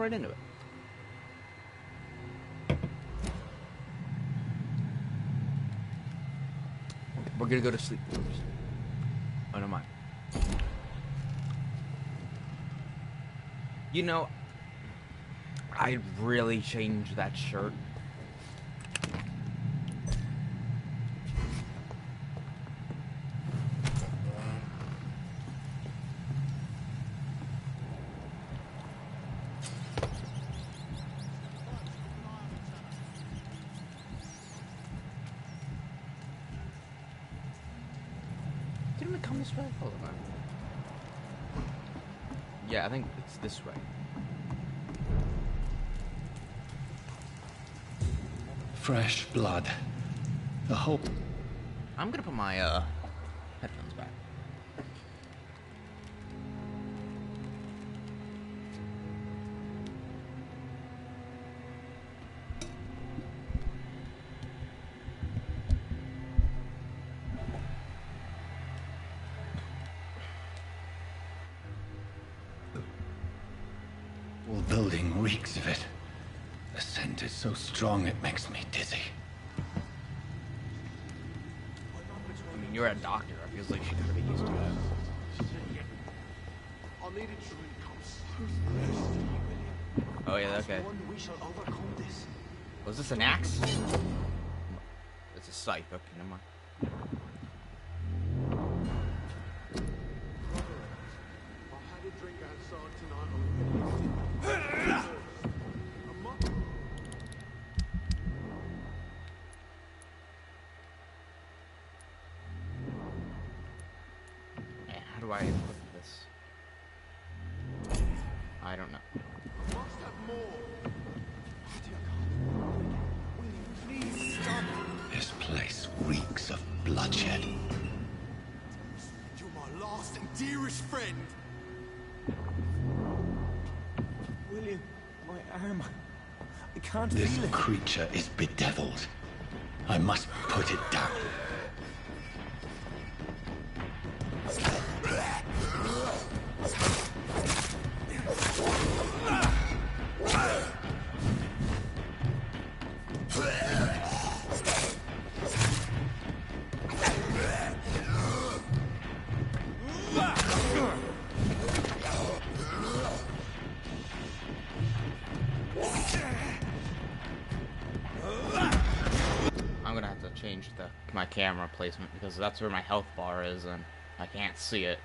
right into it. We're gonna go to sleep first. Oh, no mind. You know, I'd really change that shirt. Didn't we come this way? Hold on. Yeah, I think it's this way. Fresh blood. The hope. I'm gonna put my headphones back. The whole building reeks of it. The scent is so strong it makes me dizzy. I mean, you're a doctor. I feel like she's pretty used to it. I needed to come so fast. Oh yeah, okay. We shall overcome this. Was this an axe? It's a scythe. Okay, never mind. I had a drink outside tonight. Man, how do I equip this? I don't know. Must have more. Dear God. William, please stop. This place reeks of bloodshed. You're my last and dearest friend. William, my arm. I can't This feel it. creature is bedeviled. I must put it down. I'm gonna have to change my camera placement because that's where my health bar is and I can't see it.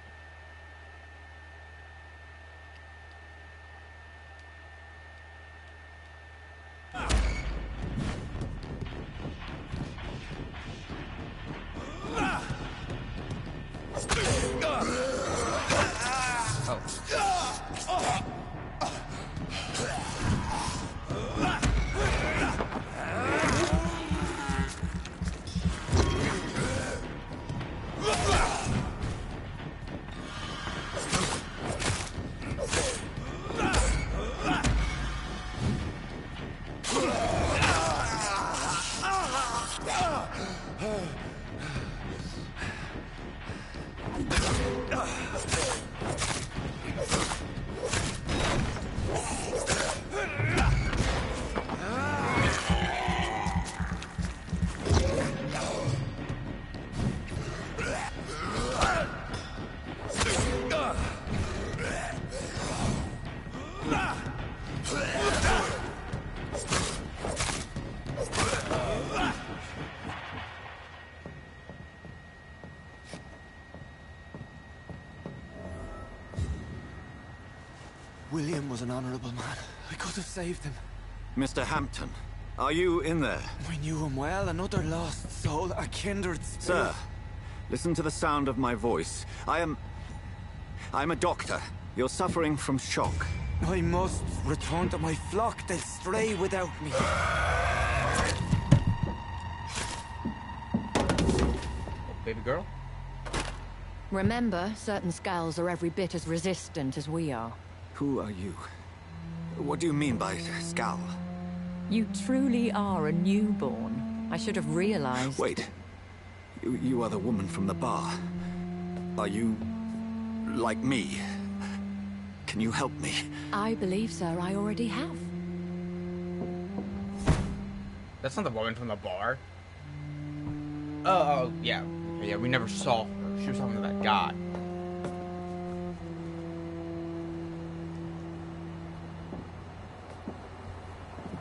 William was an honorable man. I could have saved him. Mr. Hampton, are you in there? We knew him well, another lost soul, a kindred spirit. Sir, listen to the sound of my voice. I'm a doctor. You're suffering from shock. I must return to my flock. They'll stray without me. Baby girl? Remember, certain skulls are every bit as resistant as we are. Who are you? What do you mean by scowl? You truly are a newborn. I should have realized. Wait. You are the woman from the bar. Are you... like me? Can you help me? I believe, sir, I already have. That's not the woman from the bar. Oh, yeah. Yeah, we never saw her. She was talking to that guy.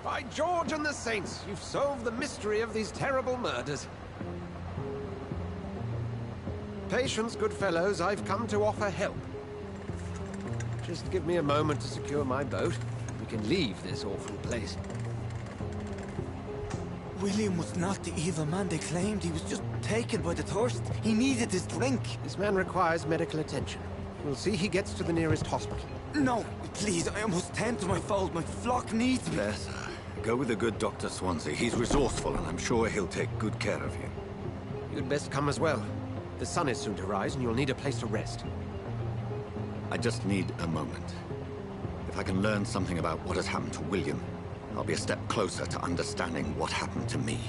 By George and the Saints, you've solved the mystery of these terrible murders. Patience, good fellows, I've come to offer help. Just give me a moment to secure my boat. We can leave this awful place. William was not the evil man they claimed. He was just taken by the thirst. He needed his drink. This man requires medical attention. We'll see he gets to the nearest hospital. No, please, I must tend to my fold. My flock needs me. There, sir. Go with the good Dr. Swansea. He's resourceful, and I'm sure he'll take good care of you. You'd best come as well. The sun is soon to rise, and you'll need a place to rest. I just need a moment. If I can learn something about what has happened to William, I'll be a step closer to understanding what happened to me.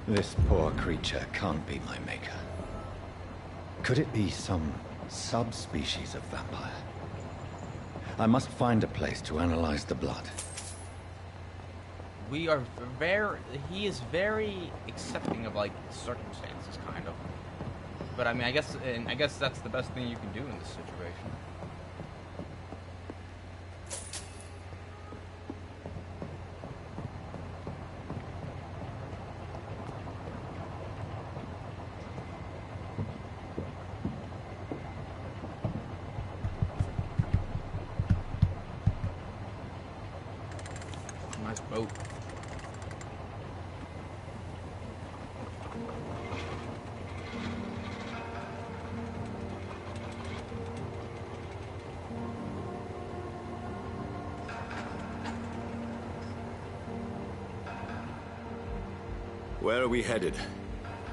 This poor creature can't be my maker. Could it be some subspecies of vampire? I must find a place to analyze the blood. We are very... He is very accepting of, like, circumstances, kind of. But, I mean, I guess that's the best thing you can do in this situation. Nice boat. Where are we headed?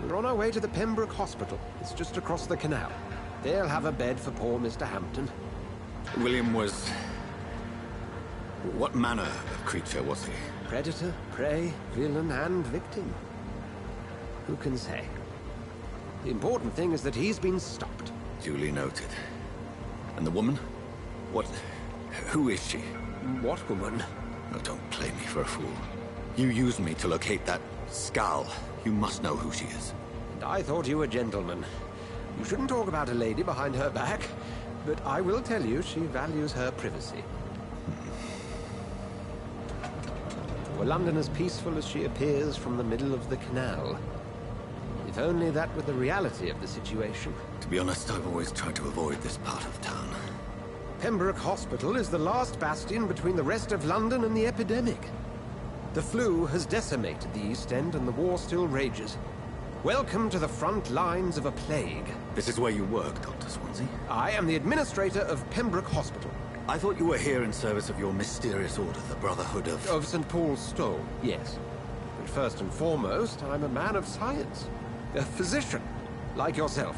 We're on our way to the Pembroke Hospital. It's just across the canal. They'll have a bed for poor Mr. Hampton. William was... What manner of creature was he? Predator, prey, villain, and victim. Who can say? The important thing is that he's been stopped. Duly noted. And the woman? What... Who is she? What woman? Oh, don't play me for a fool. You used me to locate that skull. You must know who she is. And I thought you a gentleman. You shouldn't talk about a lady behind her back, but I will tell you she values her privacy. Were London as peaceful as she appears from the middle of the canal? If only that were the reality of the situation. To be honest, I've always tried to avoid this part of town. Pembroke Hospital is the last bastion between the rest of London and the epidemic. The flu has decimated the East End and the war still rages. Welcome to the front lines of a plague. This is where you work, Dr. Swansea? I am the administrator of Pembroke Hospital. I thought you were here in service of your mysterious order, the Brotherhood of... Of St. Paul's Stole, yes. But first and foremost, I'm a man of science. A physician, like yourself,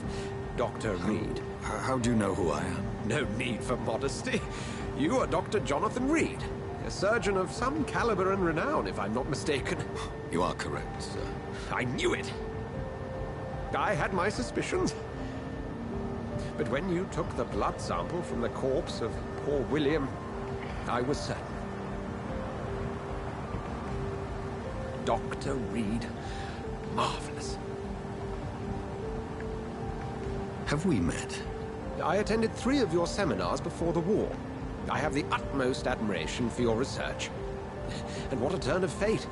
Dr. Reed. How do you know who I am? No need for modesty. You are Dr. Jonathan Reed, a surgeon of some caliber and renown, if I'm not mistaken. You are correct, sir. I knew it. I had my suspicions. But when you took the blood sample from the corpse of poor William, I was certain. Dr. Reed. Marvelous. Have we met? I attended 3 of your seminars before the war. I have the utmost admiration for your research. And what a turn of fate.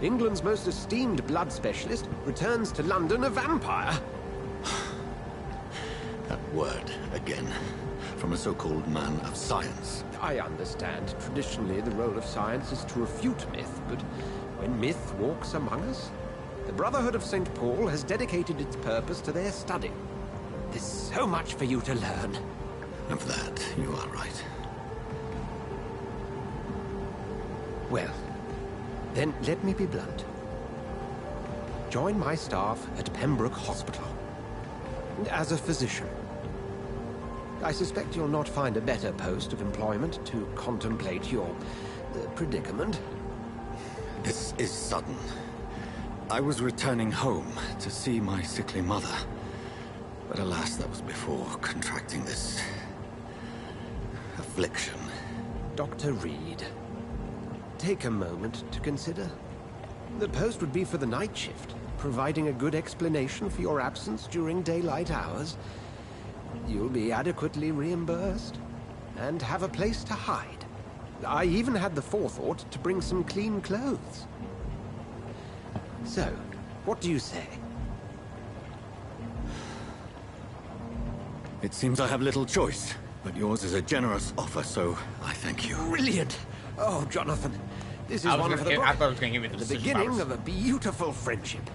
England's most esteemed blood specialist returns to London a vampire. That word, again. From a so-called man of science. I understand. Traditionally, the role of science is to refute myth, but when myth walks among us, the Brotherhood of St. Paul has dedicated its purpose to their study. There's so much for you to learn. Of that, you are right. Well, then let me be blunt. Join my staff at Pembroke Hospital. as a physician. I suspect you'll not find a better post of employment to contemplate your predicament. This is sudden. I was returning home to see my sickly mother. But alas, that was before contracting this affliction. Dr. Reed, take a moment to consider. The post would be for the night shift, providing a good explanation for your absence during daylight hours. You'll be adequately reimbursed, and have a place to hide. I even had the forethought to bring some clean clothes. So, what do you say? It seems I have little choice, but yours is a generous offer, so I thank you. Brilliant! Oh, Jonathan, this is I one of the thought it was going to give me the decision beginning powers. of a beautiful friendship.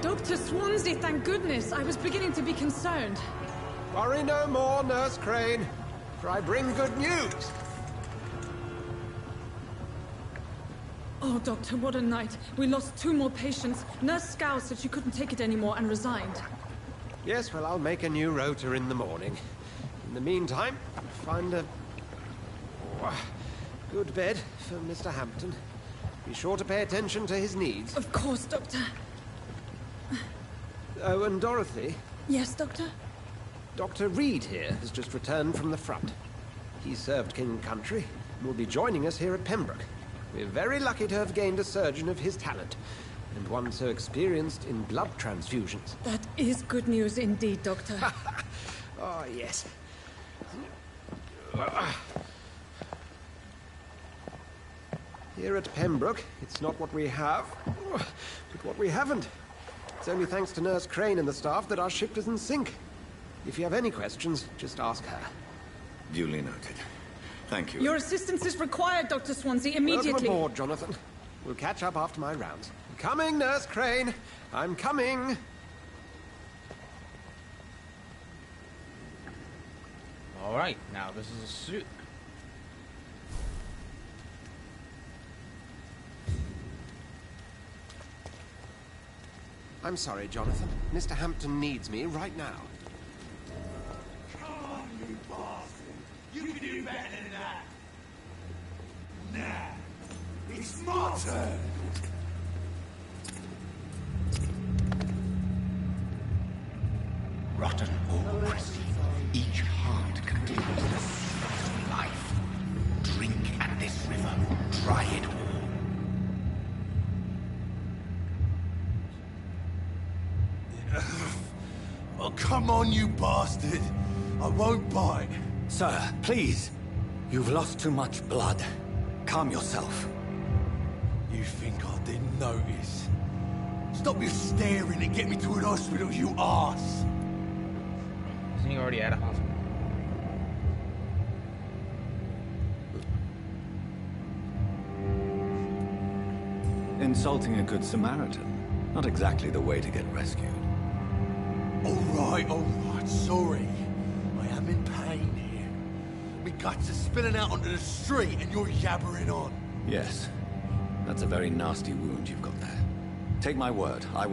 Dr. Swansea, thank goodness. I was beginning to be concerned. Worry no more, Nurse Crane, for I bring good news. Oh, Doctor, what a night. We lost 2 more patients. Nurse Scow said she couldn't take it anymore and resigned. Yes, well, I'll make a new rota in the morning. In the meantime, find a good bed for Mr. Hampton. Be sure to pay attention to his needs. Of course, Doctor. Oh, and Dorothy, Yes, Doctor? Dr. Reed here has just returned from the front. He served King and Country and will be joining us here at Pembroke. We're very lucky to have gained a surgeon of his talent, and one so experienced in blood transfusions. That is good news indeed, Doctor. Oh, yes. Here at Pembroke, it's not what we have, but what we haven't. It's only thanks to Nurse Crane and the staff that our ship doesn't sink. If you have any questions, just ask her. Duly noted. Thank you. Your assistance is required, Dr. Swansea, immediately. Welcome aboard, Jonathan. We'll catch up after my rounds. Coming, Nurse Crane. I'm coming. All right, now this is a suit. I'm sorry, Jonathan. Mr. Hampton needs me right now. Come on, you bastard! You can do better than that! Nah, it's my turn! Rotten or pristine, each heart contains the secret of life. Drink at this river, try it all. Oh, come on, you bastard! I won't bite. Sir, please. You've lost too much blood. Calm yourself. You think I didn't notice? Stop your staring and get me to an hospital, you arse! Isn't he already at a hospital? Insulting a good Samaritan. Not exactly the way to get rescued. All right, sorry. I am in pain here. My guts are spilling out onto the street and you're yabbering on. Yes. That's a very nasty wound you've got there. Take my word, I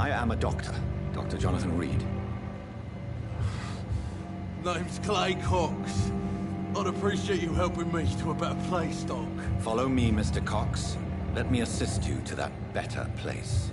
am a doctor. Dr. Jonathan Reed. Name's Clay Cox. I'd appreciate you helping me to a better place, Doc. Follow me, Mr. Cox. Let me assist you to that better place.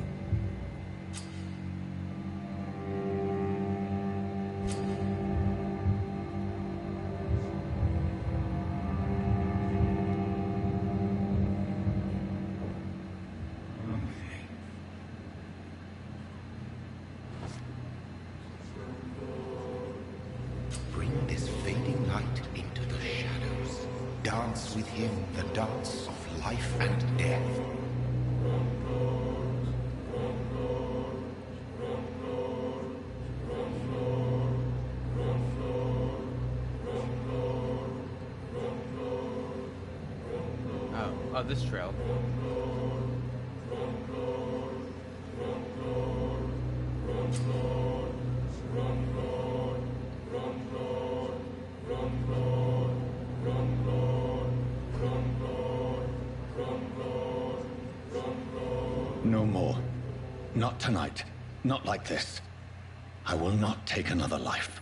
Bring this fading light into the shadows. Dance with him the dance of life and death. Oh, this trail. No more. Not tonight. Not like this. I will not take another life.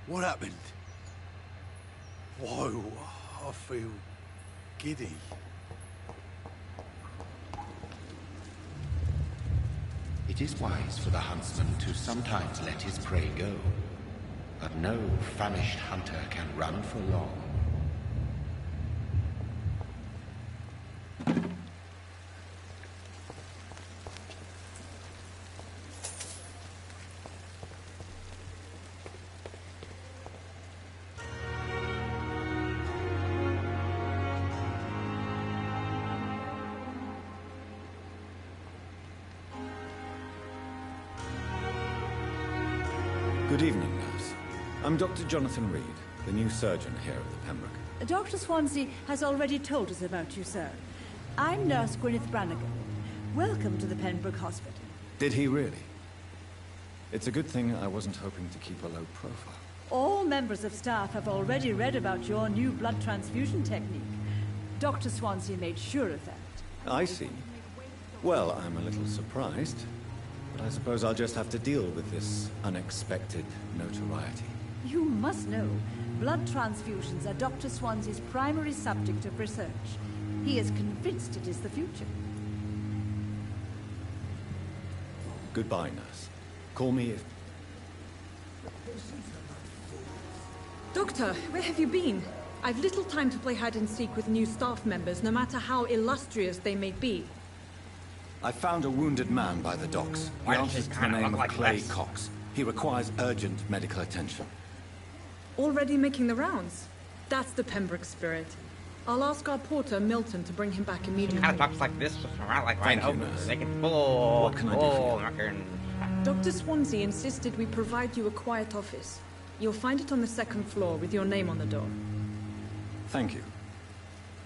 What happened? Whoa, I feel giddy. It is wise for the huntsman to sometimes let his prey go, but no famished hunter can run for long. Good evening, nurse. I'm Dr. Jonathan Reed, the new surgeon here at the Pembroke. Dr. Swansea has already told us about you, sir. I'm Nurse Gwyneth Brannigan. Welcome to the Pembroke Hospital. Did he really? It's a good thing I wasn't hoping to keep a low profile. All members of staff have already read about your new blood transfusion technique. Dr. Swansea made sure of that. I see. Well, I'm a little surprised. But I suppose I'll just have to deal with this unexpected notoriety. You must know, blood transfusions are Dr. Swansea's primary subject of research. He is convinced it is the future. Goodbye, nurse. Call me if... Doctor, where have you been? I've little time to play hide-and-seek with new staff members, no matter how illustrious they may be. I found a wounded man by the docks. He Why does answers he to the kinda name look of like Clay this? Cox. He requires urgent medical attention. Already making the rounds? That's the Pembroke spirit. I'll ask our porter, Milton, to bring him back immediately. Kind of talks like this, just around like right Thank you, over. nurse. They can pull. What can I do for you? Dr. Swansea insisted we provide you a quiet office. You'll find it on the second floor with your name on the door. Thank you.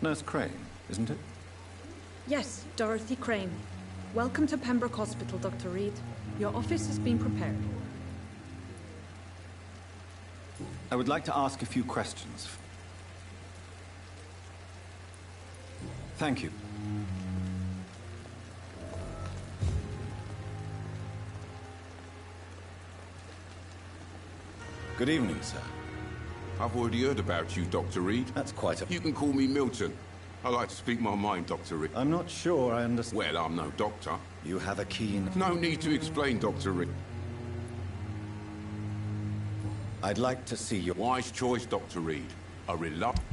Nurse Crane, isn't it? Yes, Dorothy Crane. Welcome to Pembroke Hospital, Dr. Reed. Your office has been prepared. I would like to ask a few questions. Thank you. Good evening, sir. I've already heard about you, Dr. Reed. That's quite a... You can call me Milton. I like to speak my mind, Dr. Reed. I'm not sure I understand. Well, I'm no doctor. You have a keen... No need to explain, Dr. Reed. I'd like to see your... Wise choice, Dr. Reed. A reluctant...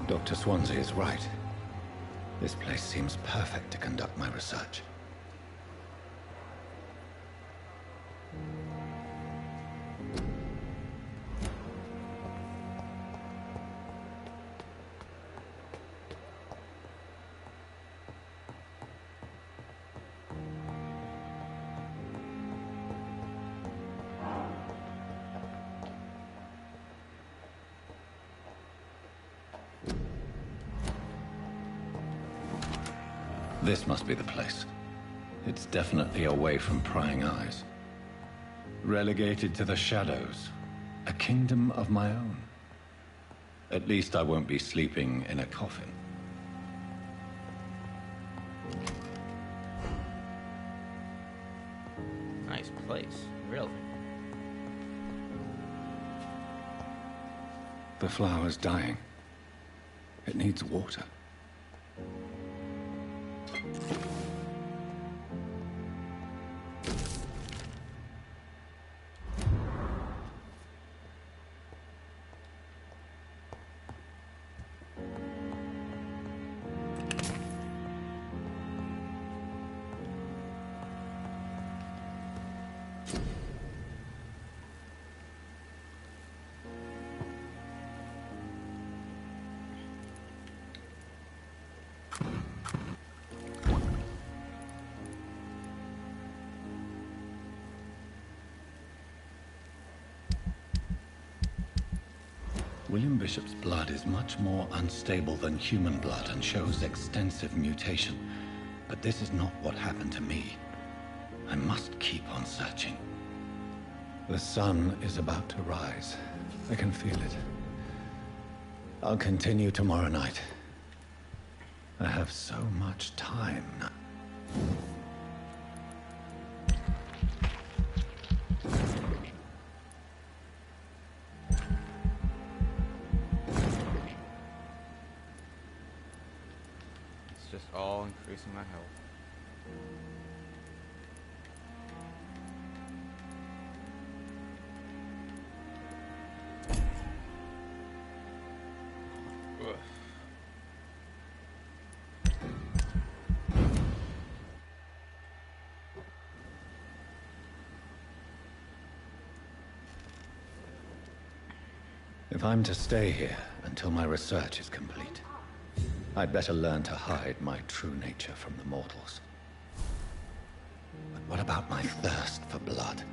Dr. Swansea is right. This place seems perfect to conduct my research. This must be the place. It's definitely away from prying eyes. Relegated to the shadows. A kingdom of my own. At least I won't be sleeping in a coffin. Nice place, really. The flower's dying. It needs water. William Bishop's blood is much more unstable than human blood and shows extensive mutation. But this is not what happened to me. I must keep on searching. The sun is about to rise. I can feel it. I'll continue tomorrow night. I have so much time now. It's just all increasing my health. Ugh. If I'm to stay here until my research is complete, I'd better learn to hide my true nature from the mortals. But what about my thirst for blood?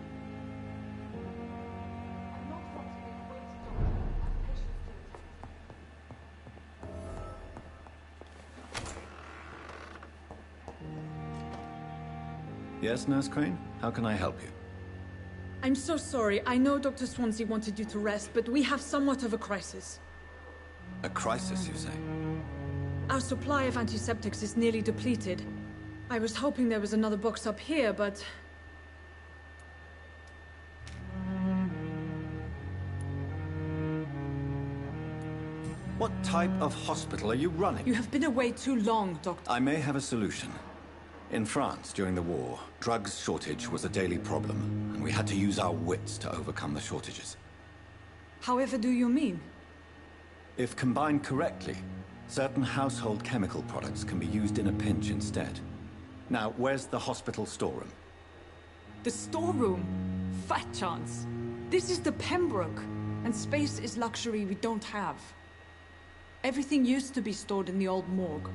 Yes, Nurse Crane? How can I help you? I'm so sorry. I know Dr. Swansea wanted you to rest, but we have somewhat of a crisis. A crisis, you say? Our supply of antiseptics is nearly depleted. I was hoping there was another box up here, but... What type of hospital are you running? You have been away too long, Doctor. I may have a solution. In France, during the war, drugs shortage was a daily problem, and we had to use our wits to overcome the shortages. However do you mean? If combined correctly, certain household chemical products can be used in a pinch instead. Now, where's the hospital storeroom? The storeroom? Fat chance. This is the Pembroke, and space is luxury we don't have. Everything used to be stored in the old morgue.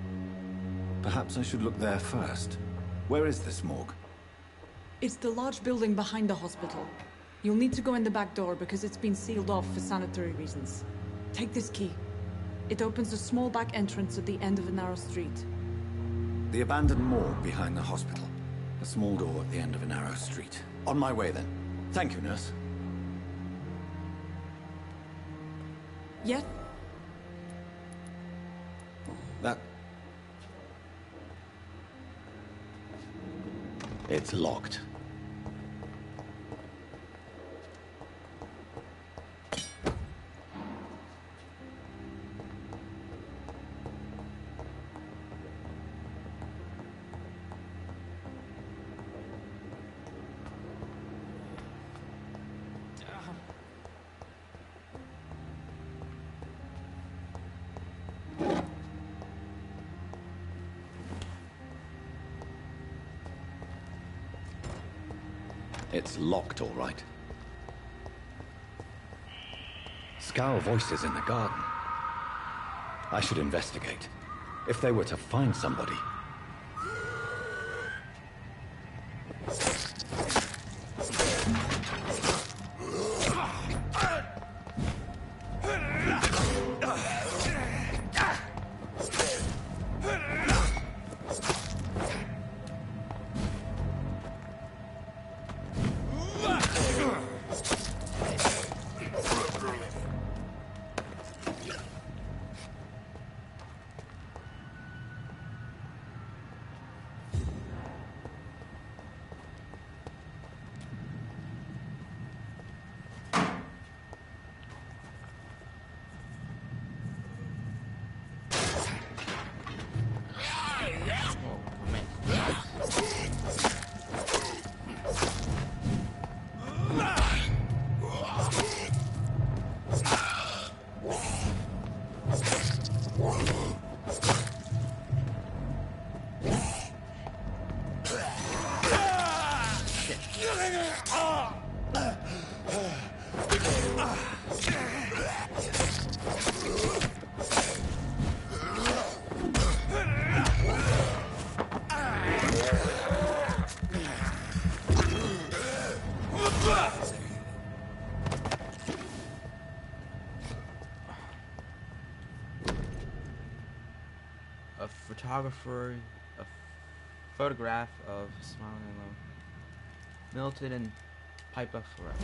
Perhaps I should look there first. Where is this morgue? It's the large building behind the hospital. You'll need to go in the back door because it's been sealed off for sanitary reasons. Take this key. It opens a small back entrance at the end of a narrow street. The abandoned morgue behind the hospital. A small door at the end of a narrow street. On my way then. Thank you, nurse. Yet? That... It's locked. It's locked, all right. Scowl voices in the garden. I should investigate. If they were to find somebody... A photographer, a photograph of smiling alone. Milton and Piper forever.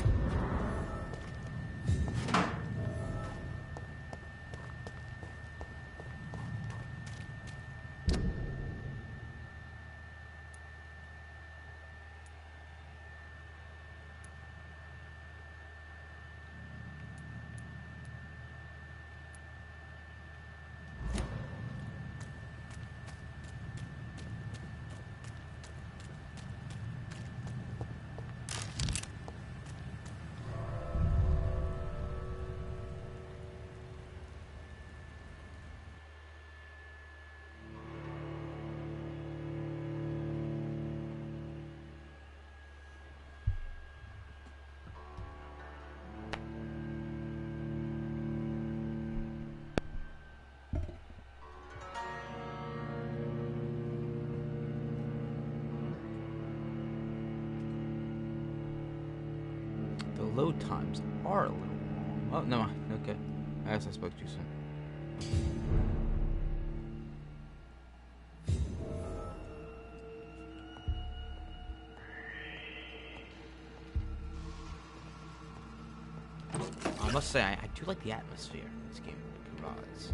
The load times are a little long. Oh, no, okay. I guess I spoke too soon. I must say, I do like the atmosphere this game provides.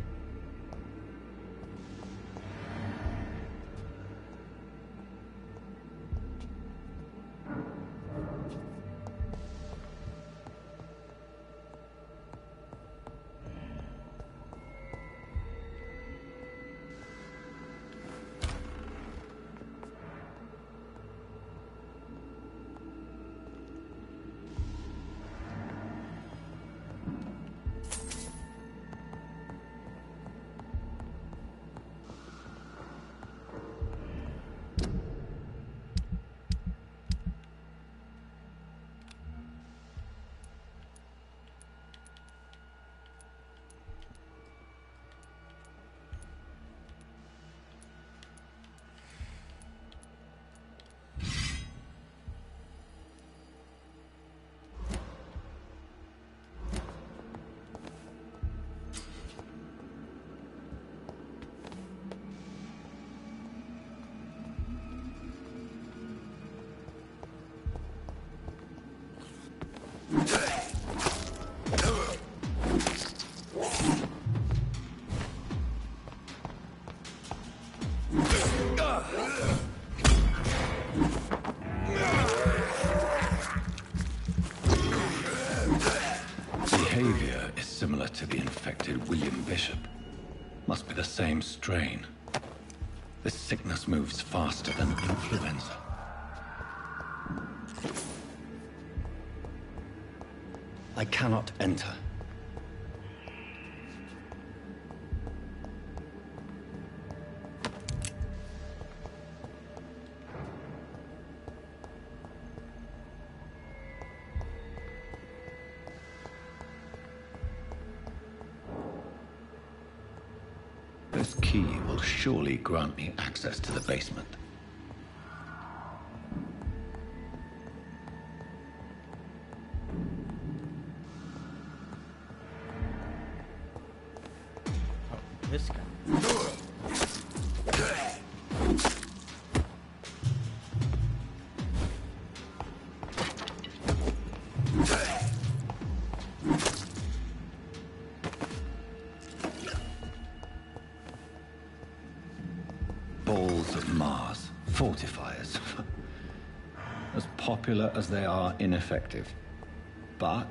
Behavior is similar to the infected William Bishop. Must be the same strain. This sickness moves faster than influenza. I cannot enter. This key will surely grant me access to the basement. This guy. Balls of Mars, fortifiers. As popular as they are ineffective. But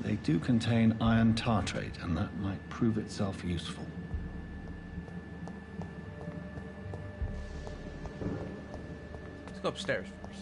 they do contain iron tartrate, and that might prove itself useful. Let's go upstairs first.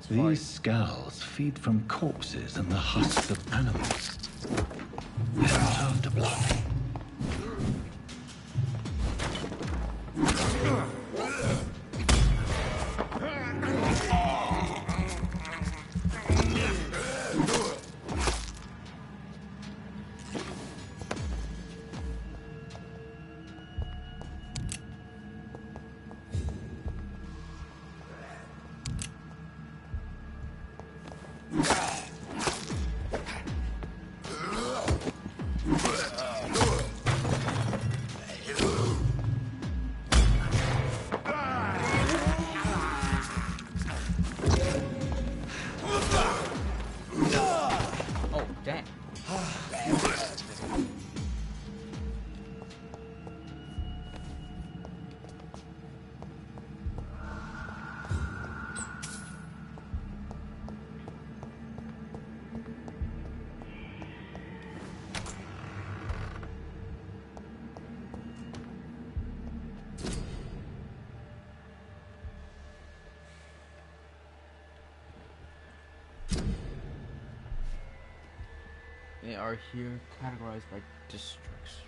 These skulls feed from corpses and the husks of animals. They're not after blood. They are here categorized by districts.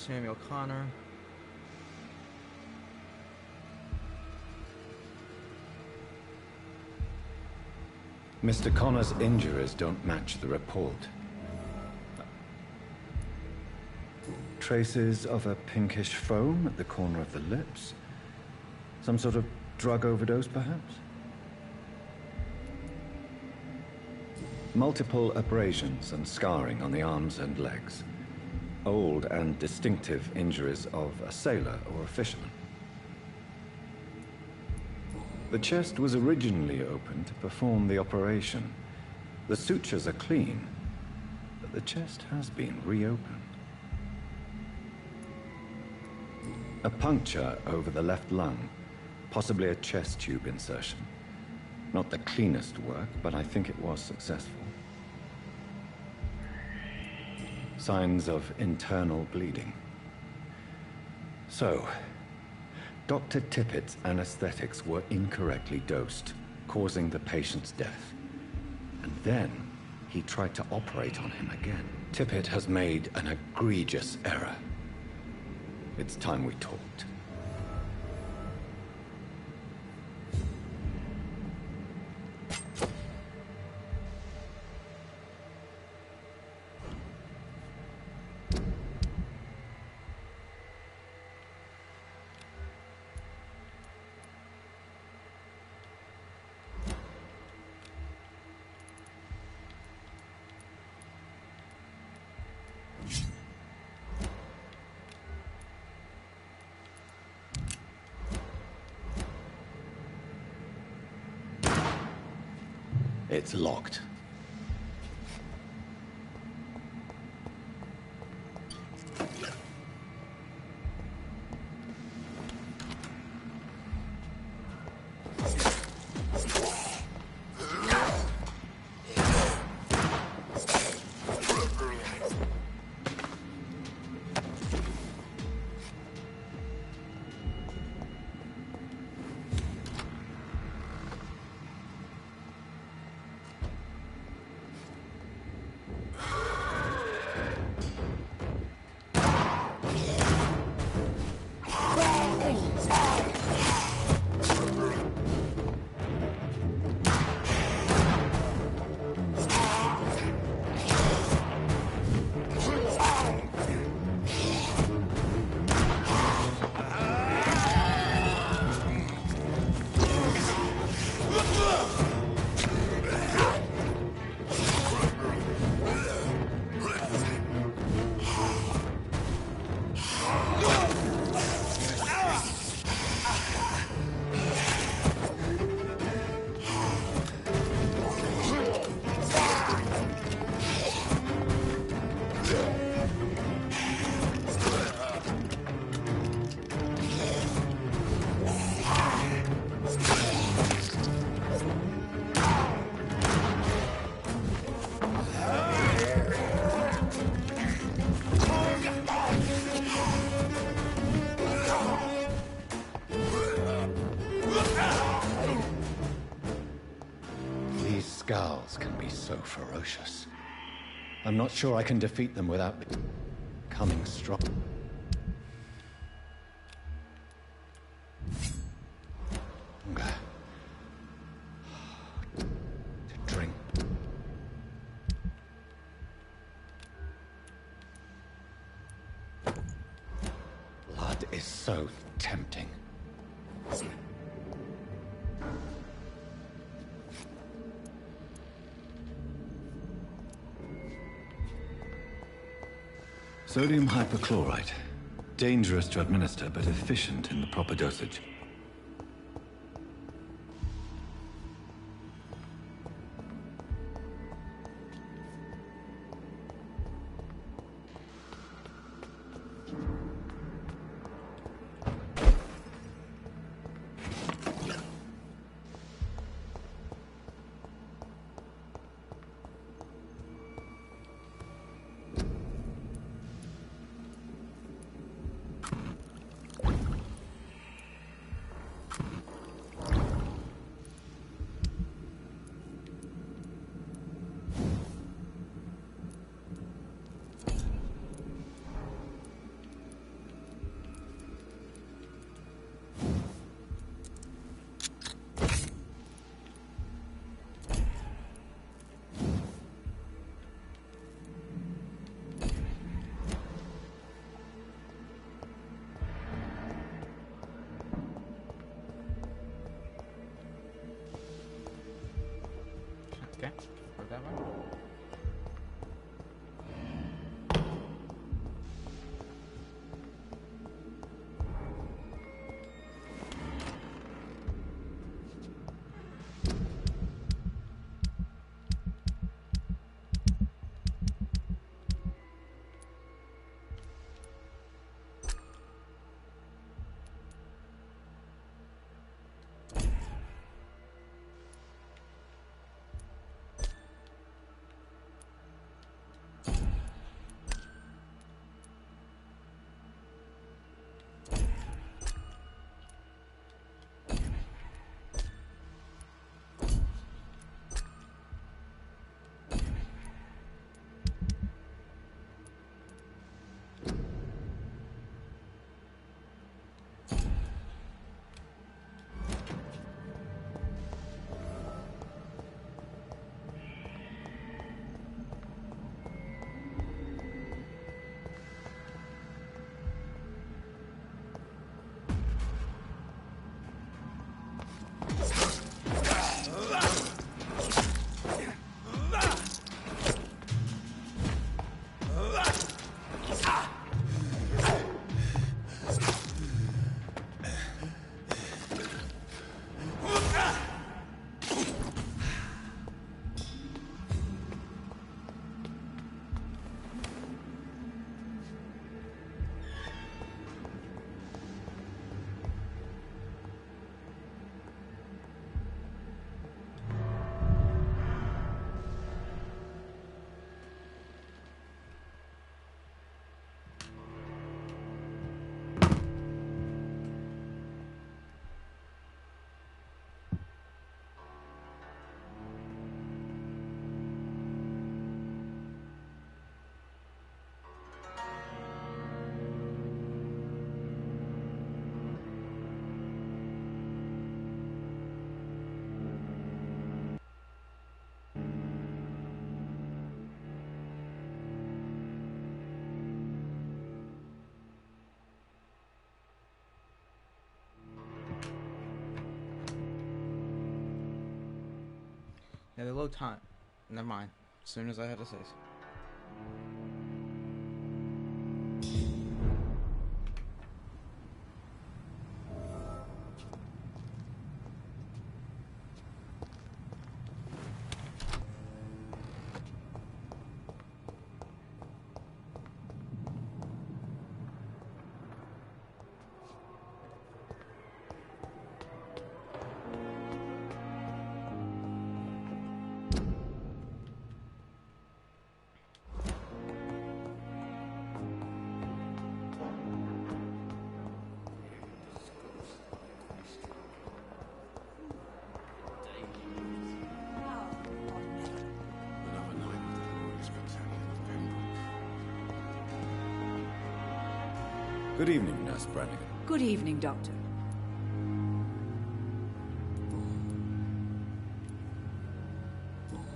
Samuel Connor. Mr. Connor's injuries don't match the report. Traces of a pinkish foam at the corner of the lips. Some sort of drug overdose, perhaps? Multiple abrasions and scarring on the arms and legs. Old and distinctive injuries of a sailor or a fisherman. The chest was originally opened to perform the operation. The sutures are clean, but the chest has been reopened. A puncture over the left lung, possibly a chest tube insertion. Not the cleanest work, but I think it was successful. Signs of internal bleeding. So, Dr. Tippett's anesthetics were incorrectly dosed, causing the patient's death. And then, he tried to operate on him again. Tippett has made an egregious error. It's time we talked. It's locked. scowls can be so ferocious. I'm not sure I can defeat them without becoming strong. To drink. Blood is so tempting. Sodium hypochlorite. Dangerous to administer, but efficient in the proper dosage. Okay, go that way. Yeah, they load time. Never mind. As soon as I had to say so. Good evening, Nurse Brannigan. Good evening, Doctor.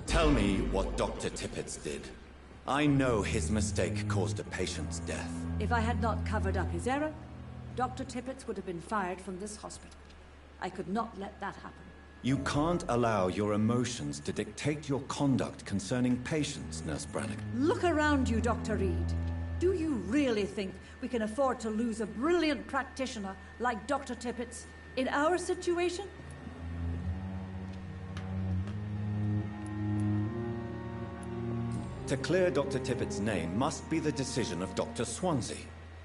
Tell me what Dr. Tippett did. I know his mistake caused a patient's death. If I had not covered up his error, Dr. Tippett would have been fired from this hospital. I could not let that happen. You can't allow your emotions to dictate your conduct concerning patients, Nurse Brannigan. Look around you, Dr. Reed. Do you really think we can afford to lose a brilliant practitioner like Dr. Tippett's in our situation? To clear Dr. Tippett's name must be the decision of Dr. Swansea.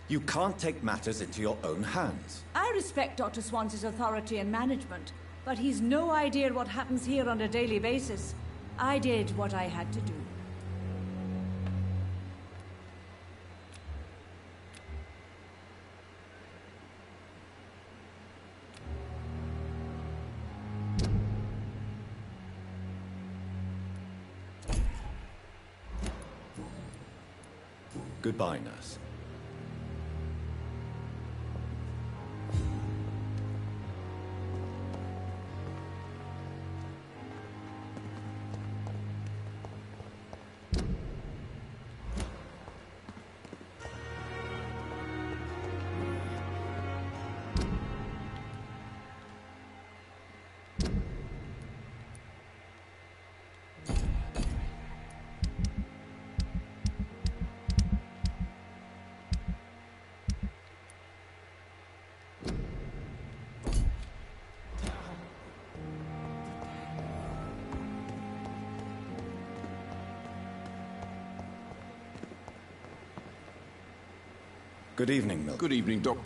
You can't take matters into your own hands. I respect Dr. Swansea's authority and management, but he's no idea what happens here on a daily basis. I did what I had to do. Goodbye, nurse. Good evening, Milton. Good evening, Doc.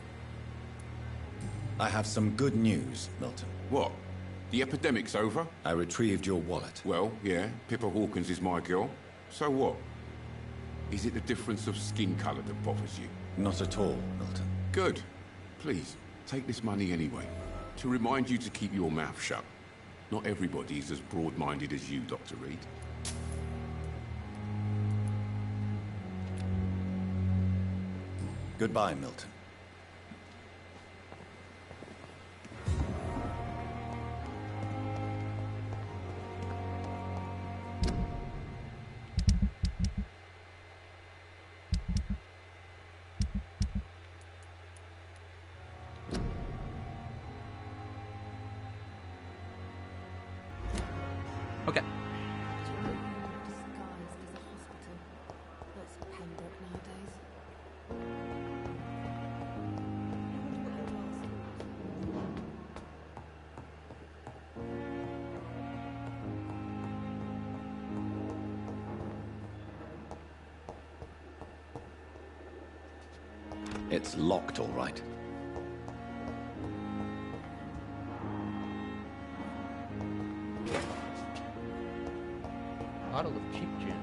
I have some good news, Milton. What? The epidemic's over? I retrieved your wallet. Well, yeah, Pippa Hawkins is my girl. So what? Is it the difference of skin colour that bothers you? Not at all, Milton. Good. Please, take this money anyway. To remind you to keep your mouth shut. Not everybody is as broad-minded as you, Dr. Reed. Goodbye, Milton. Okay. It's locked, all right. Bottle of cheap gin.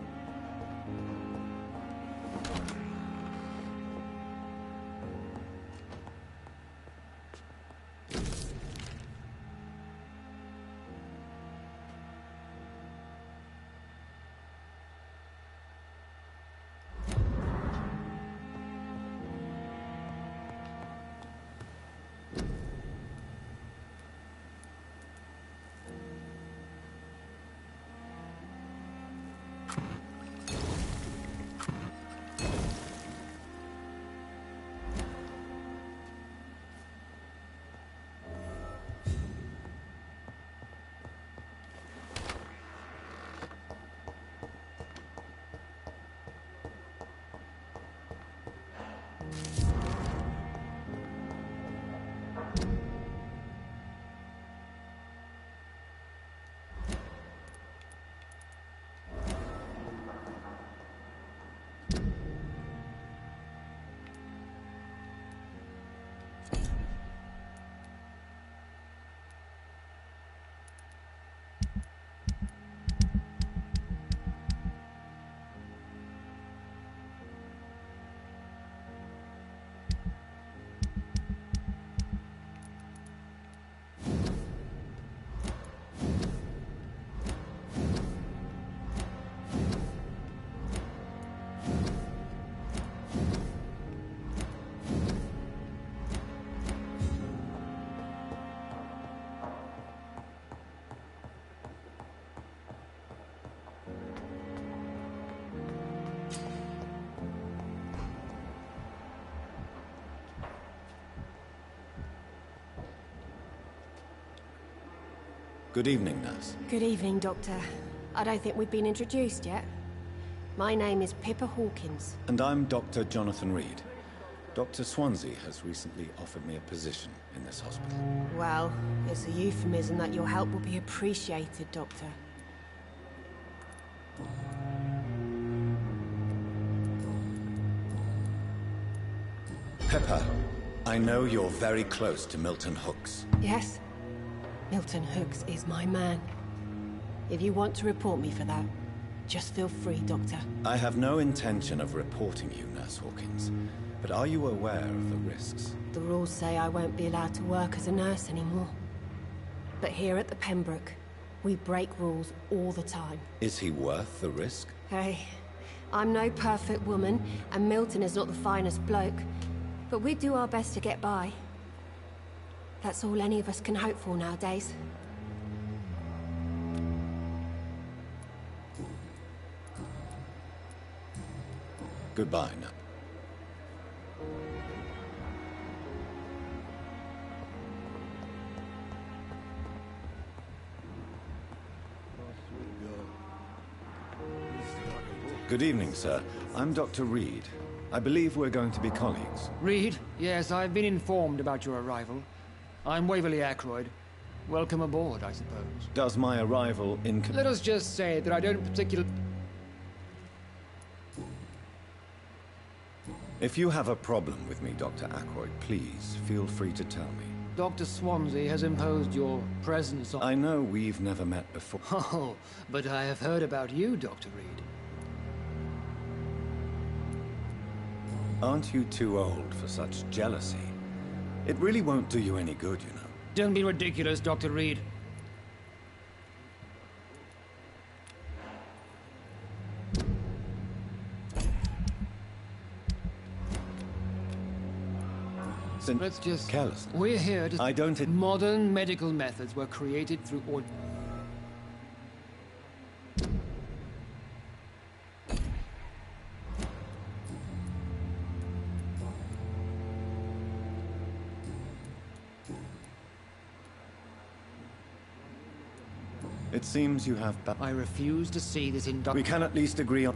Good evening, nurse. Good evening, Doctor. I don't think we've been introduced yet. My name is Pippa Hawkins. And I'm Dr. Jonathan Reed. Dr. Swansea has recently offered me a position in this hospital. Well, it's a euphemism that your help will be appreciated, Doctor. Pippa, I know you're very close to Milton Hooks. Yes? Milton Hooks is my man. If you want to report me for that, just feel free, Doctor. I have no intention of reporting you, Nurse Hawkins. But are you aware of the risks? The rules say I won't be allowed to work as a nurse anymore. But here at the Pembroke, we break rules all the time. Is he worth the risk? Hey, I'm no perfect woman, and Milton is not the finest bloke. But we do our best to get by. That's all any of us can hope for nowadays. Goodbye, Nurse. Good evening, sir. I'm Dr. Reed. I believe we're going to be colleagues. Reed? Yes, I've been informed about your arrival. I'm Waverly Ackroyd. Welcome aboard, I suppose. Does my arrival Let us just say that I don't particularly... If you have a problem with me, Dr. Ackroyd, please feel free to tell me. Dr. Swansea has imposed your presence on... I know we've never met before. Oh, but I have heard about you, Dr. Reed. Aren't you too old for such jealousy? It really won't do you any good, you know. Don't be ridiculous, Dr. Reed. Let's just... Careless. We're here to... I don't... Modern medical methods were created through... It seems you have... I refuse to see this We can at least agree on...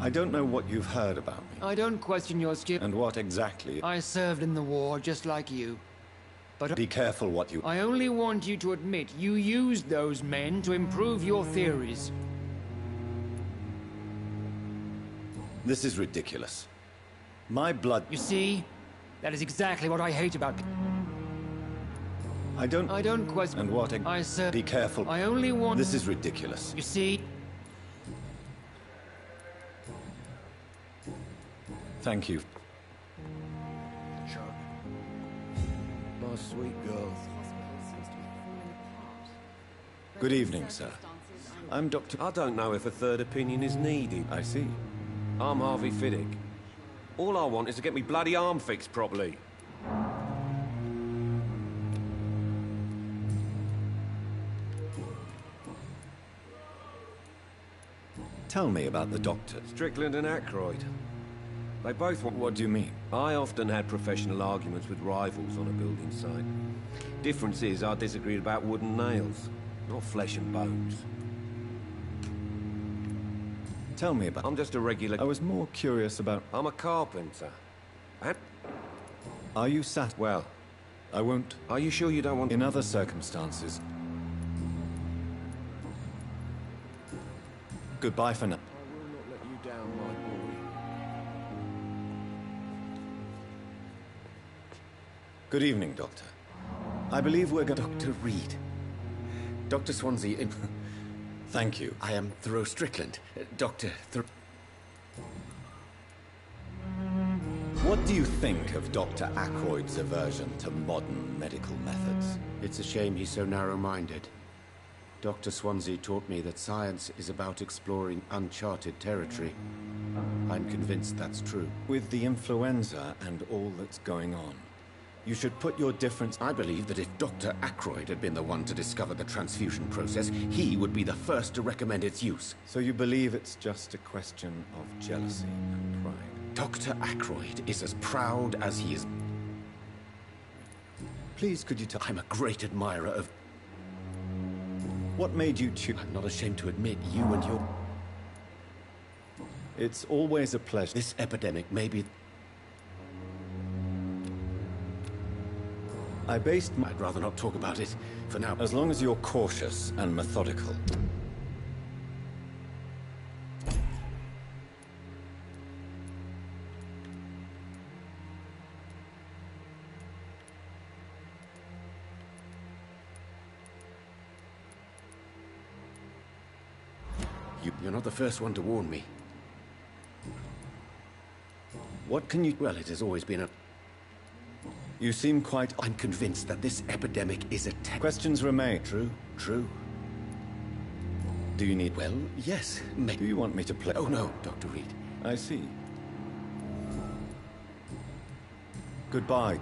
I don't know what you've heard about me. I don't question your skill. And what exactly... I served in the war just like you. But... Be careful what you... I only want you to admit you used those men to improve your theories. This is ridiculous. My blood... You see? That is exactly what I hate about... I don't question... And what... I said... Be careful. I only want... This is ridiculous. You see? Thank you. My sweet girl. Good evening, sir. I'm Dr... I don't know if a third opinion is needed. I see. I'm Harvey Fiddick. All I want is to get me bloody arm fixed properly. Tell me about the doctor. Strickland and Ackroyd. They both want... What do you mean? I often had professional arguments with rivals on a building site. Difference is, I disagreed about wood and nails, not flesh and bones. Tell me about... I'm just a regular... I was more curious about... I'm a carpenter. And... Are you sat... Well... I won't... Are you sure you don't want... In other circumstances... Goodbye for now. I will not let you down, my boy. Good evening, Doctor. I believe we're going... Dr. Reed. Dr. Swansea... Thank you. I am Thoreau Strickland. Dr. What do you think of Dr. Ackroyd's aversion to modern medical methods? It's a shame he's so narrow-minded. Dr. Swansea taught me that science is about exploring uncharted territory. I'm convinced that's true. With the influenza and all that's going on, you should put your difference... I believe that if Dr. Ackroyd had been the one to discover the transfusion process, he would be the first to recommend its use. So you believe it's just a question of jealousy and pride? Dr. Ackroyd is as proud as he is... Please, could you tell... I'm a great admirer of... What made you choose... I'm not ashamed to admit you and your... It's always a pleasure. This epidemic may be... I'd rather not talk about it for now. As long as you're cautious and methodical. You're not the first one to warn me. What can you... Well, it has always been a... You seem quite... I'm convinced that this epidemic is a Questions remain. True. Do you need... Well, yes. Do you want me to play... Oh, no, Dr. Reed. I see. Goodbye.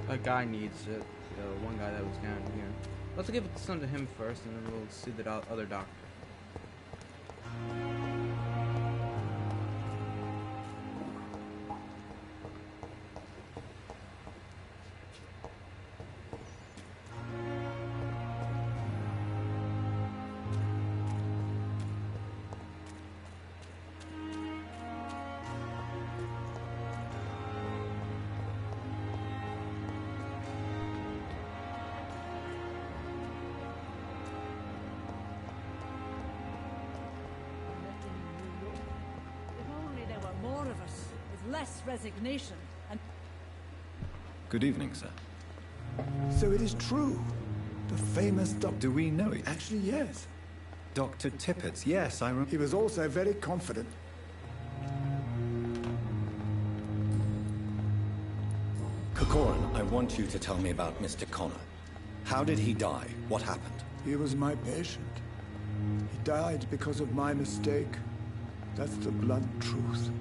That guy needs it. The one guy that was down here. Let's give some to him first, and then we'll see the other doctor. Less resignation and... Good evening, sir. So it is true. The famous doctor... Do we know it? Actually, yes. Dr. Tippett, yes, I remember. He was also very confident. Corcoran, I want you to tell me about Mr. Connor. How did he die? What happened? He was my patient. He died because of my mistake. That's the blunt truth.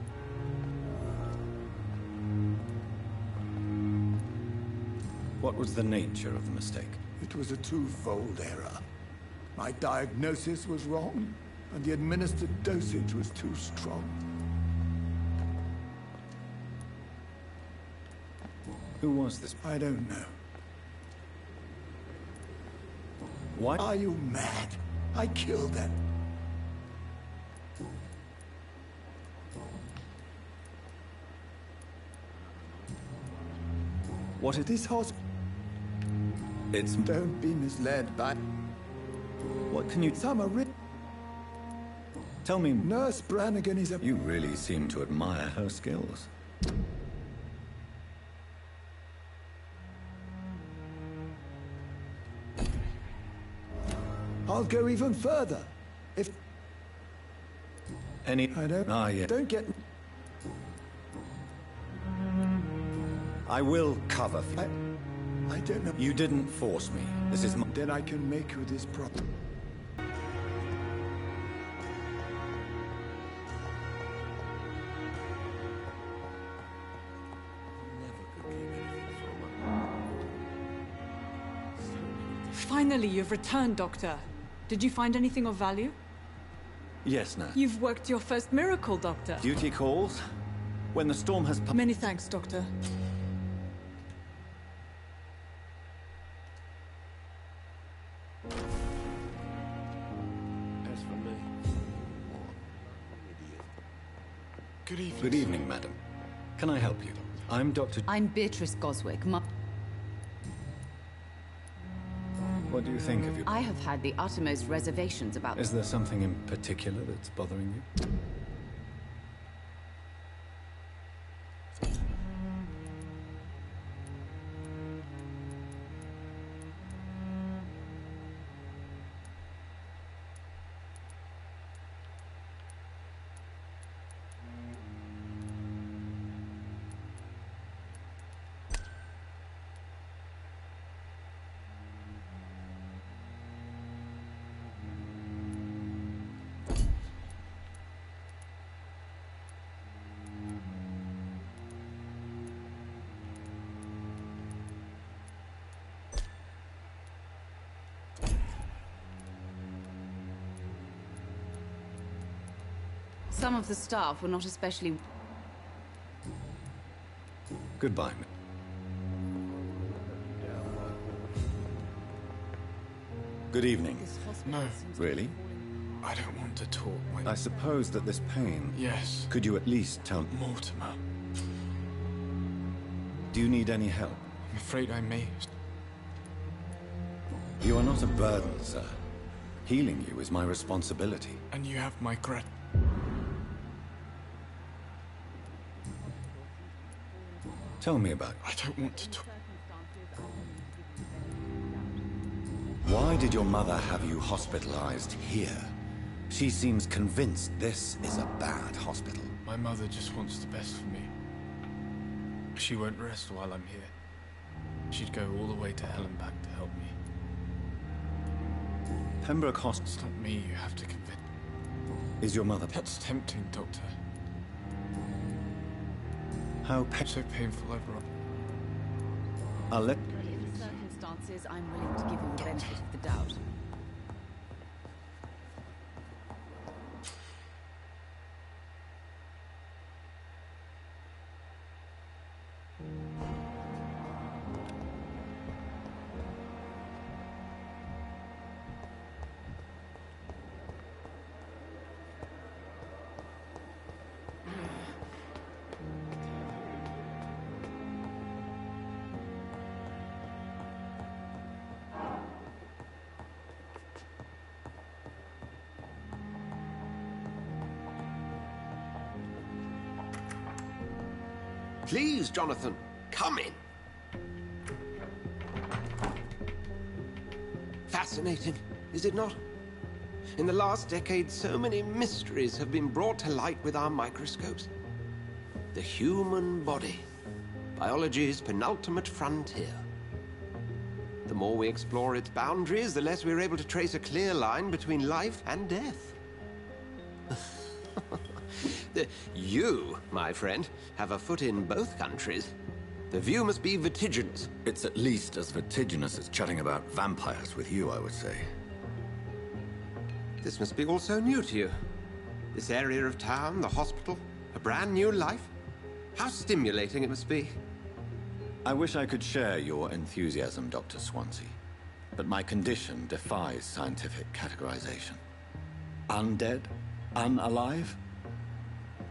What was the nature of the mistake? It was a twofold error. My diagnosis was wrong, and the administered dosage was too strong. Who was this? I don't know. Why are you mad? I killed them. What is this hospital? It's... Don't be misled by... What can you... Tell me... Nurse Brannigan is a... You really seem to admire her skills. I'll go even further. If... Any... I don't... Ah, yeah. Don't get... I will cover for you. I don't know. You didn't force me. This is my... Then I can make you this problem. Finally, you've returned, Doctor. Did you find anything of value? Yes, nurse. You've worked your first miracle, Doctor. Duty calls. When the storm has... Many thanks, Doctor. As for me... Good evening. Good evening, madam. Can I help you? I'm Dr... I'm Beatrice Goswick. What do you think of you? I have had the uttermost reservations about... Is there something in particular that's bothering you? Some of the staff were not especially... Goodbye. Good evening. No. Really? I don't want to talk. I suppose that this pain... Yes. Could you at least tell me? Mortimer. Do you need any help? I'm afraid I may. You are not a burden, sir. Healing you is my responsibility. And you have my gratitude. Tell me about it. I don't want to talk. Why did your mother have you hospitalized here? She seems convinced this is a bad hospital. My mother just wants the best for me. She won't rest while I'm here. She'd go all the way to hell and back to help me. Pembroke Hospital. It's not me you have to convince. Is your mother... That's tempting, Doctor. How so painful overall. I'll let... In the circumstances, I'm willing to give him the benefit of the doubt. Please, Jonathan, come in. Fascinating, is it not? In the last decade, so many mysteries have been brought to light with our microscopes. The human body, biology's penultimate frontier. The more we explore its boundaries, the less we're able to trace a clear line between life and death. You, my friend, have a foot in both countries. The view must be vertiginous. It's at least as vertiginous as chatting about vampires with you, I would say. This must be all so new to you. This area of town, the hospital, a brand new life. How stimulating it must be. I wish I could share your enthusiasm, Dr. Swansea. But my condition defies scientific categorization. Undead? Unalive?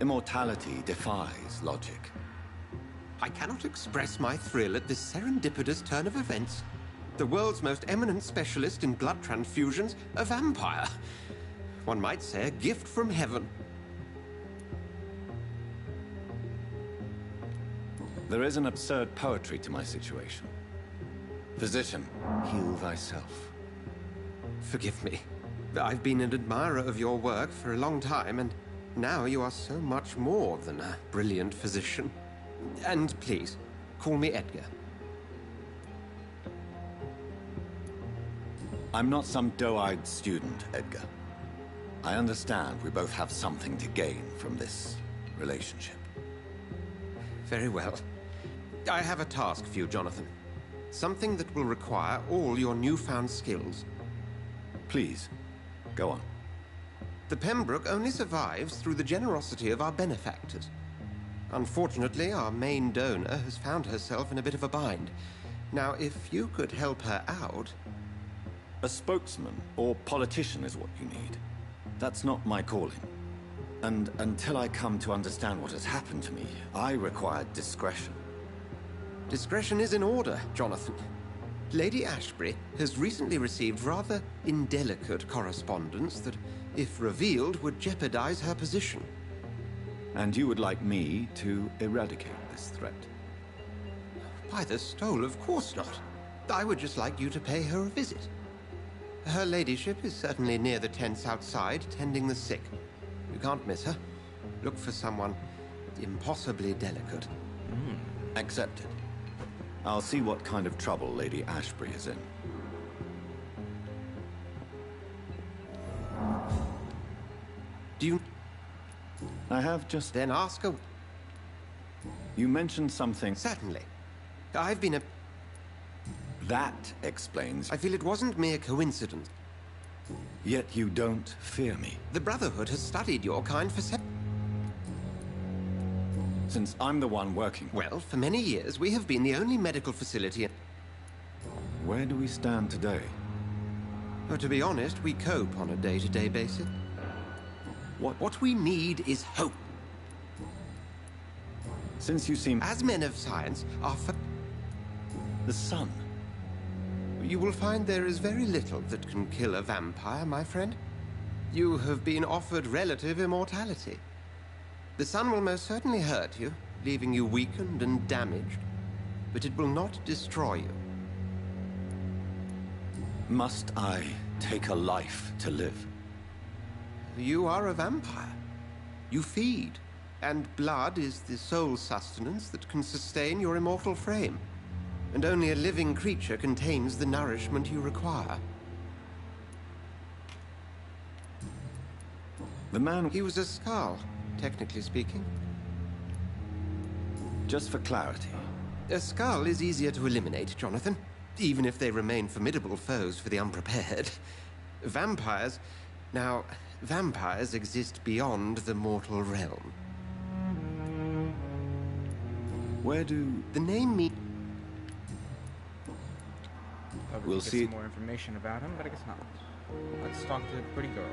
Immortality defies logic. I cannot express my thrill at this serendipitous turn of events. The world's most eminent specialist in blood transfusions, a vampire. One might say a gift from heaven. There is an absurd poetry to my situation. Physician, heal thyself. Forgive me. I've been an admirer of your work for a long time, and now you are so much more than a brilliant physician. And please, call me Edgar. I'm not some doe-eyed student, Edgar. I understand we both have something to gain from this relationship. Very well. I have a task for you, Jonathan. Something that will require all your newfound skills. Please, go on. The Pembroke only survives through the generosity of our benefactors. Unfortunately, our main donor has found herself in a bit of a bind. Now, if you could help her out... A spokesman or politician is what you need. That's not my calling. And until I come to understand what has happened to me, I require discretion. Discretion is in order, Jonathan. Lady Ashbury has recently received rather indelicate correspondence that, if revealed, would jeopardize her position. And you would like me to eradicate this threat? By the stole, of course not. I would just like you to pay her a visit. Her ladyship is certainly near the tents outside, tending the sick. You can't miss her. Look for someone impossibly delicate. Accepted. I'll see what kind of trouble Lady Ashbury is in. Do you... I have just... Then ask her... You mentioned something... Certainly. I've been a... That explains... I feel it wasn't mere coincidence. Yet you don't fear me. The Brotherhood has studied your kind for since I'm the one working. Well, for many years, we have been the only medical facility... Where do we stand today? Well, to be honest, we cope on a day-to-day basis. What we need is hope. Since you seem... As men of science, The sun. You will find there is very little that can kill a vampire, my friend. You have been offered relative immortality. The sun will most certainly hurt you, leaving you weakened and damaged, but it will not destroy you. Must I take a life to live? You are a vampire. You feed, and blood is the sole sustenance that can sustain your immortal frame. And only a living creature contains the nourishment you require. The man... He was a Skull, technically speaking. Just for clarity. A Skull is easier to eliminate, Jonathan, even if they remain formidable foes for the unprepared. Vampires... Now, vampires exist beyond the mortal realm. Where do... The name means... We'll get see. Some more information about him, but I guess not. Let's talk to the pretty girl.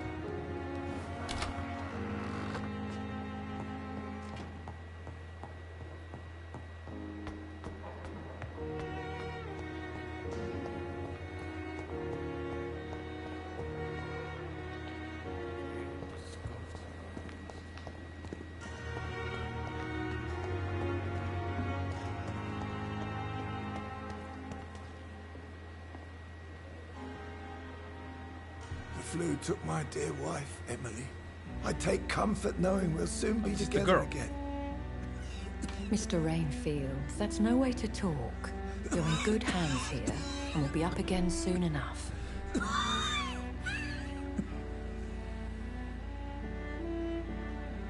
The flu took my dear wife, Emily. I take comfort knowing we'll soon be together again. Mr. Rainfield, that's no way to talk. You're in good hands here, and we'll be up again soon enough.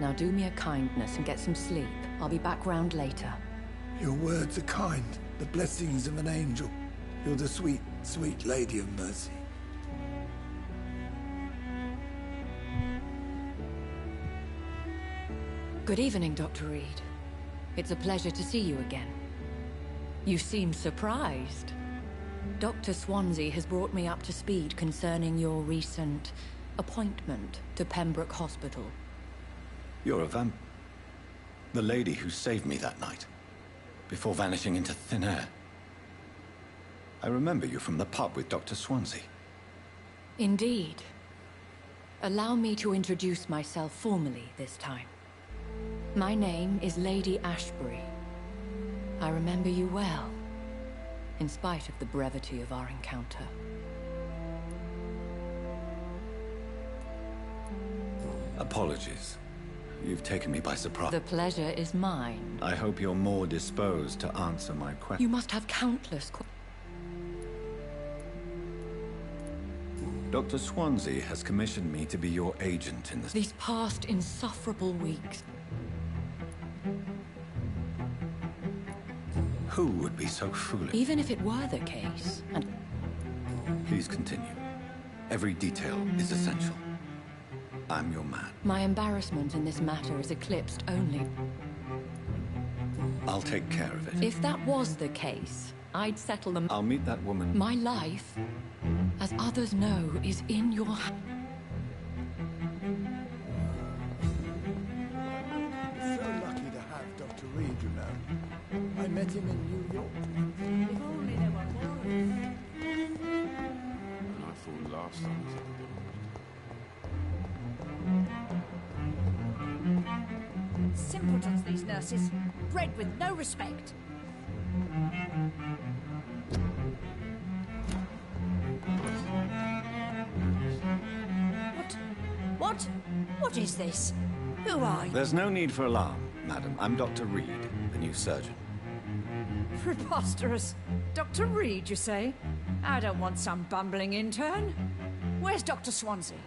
Now do me a kindness and get some sleep. I'll be back round later. Your words are kind, the blessings of an angel. You're the sweet, sweet Lady of Mercy. Good evening, Dr. Reed. It's a pleasure to see you again. You seem surprised. Dr. Swansea has brought me up to speed concerning your recent appointment to Pembroke Hospital. You're a vamp... The lady who saved me that night, before vanishing into thin air. I remember you from the pub with Dr. Swansea. Indeed. Allow me to introduce myself formally this time. My name is Lady Ashbury. I remember you well, in spite of the brevity of our encounter. Apologies. You've taken me by surprise. The pleasure is mine. I hope you're more disposed to answer my questions. You must have countless Dr. Swansea has commissioned me to be your agent in this... These past insufferable weeks. Who would be so foolish? Even if it were the case, and... Please continue. Every detail is essential. I'm your man. My embarrassment in this matter is eclipsed only... I'll take care of it. If that was the case, I'd settle them... I'll meet that woman... My life, as others know, is in your... You're so lucky to have Dr. Reed, you know. I met him in New York. If only there were more of us. And I thought last time was Simpletons, these nurses. Bred with no respect. What? What is this? Who are you? There's no need for alarm, madam. I'm Dr. Reed, the new surgeon. Preposterous. Dr. Reed, you say? I don't want some bumbling intern. Where's Dr. Swansea?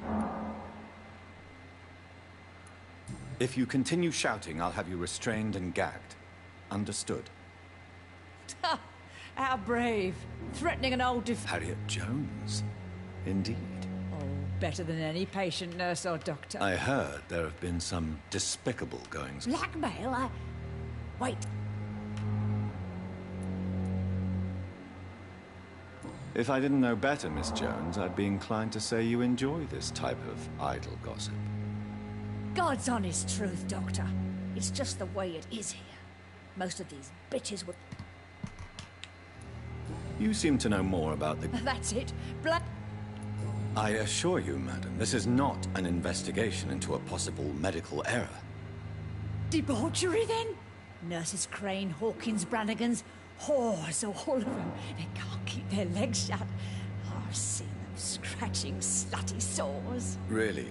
If you continue shouting, I'll have you restrained and gagged. Understood? Ha! How brave. Threatening an old Harriet Jones. Indeed. Oh, better than any patient, nurse or doctor. I heard there have been some despicable goings. Blackmail? Wait. If I didn't know better, Miss Jones, I'd be inclined to say you enjoy this type of idle gossip. God's honest truth, Doctor. It's just the way it is here. Most of these bitches would... You seem to know more about the... That's it. I assure you, madam, this is not an investigation into a possible medical error. Debauchery, then? Nurses Crane, Hawkins, Brannigans, whores, all of them. They can't keep their legs shut. I've seen them scratching slutty sores. Really?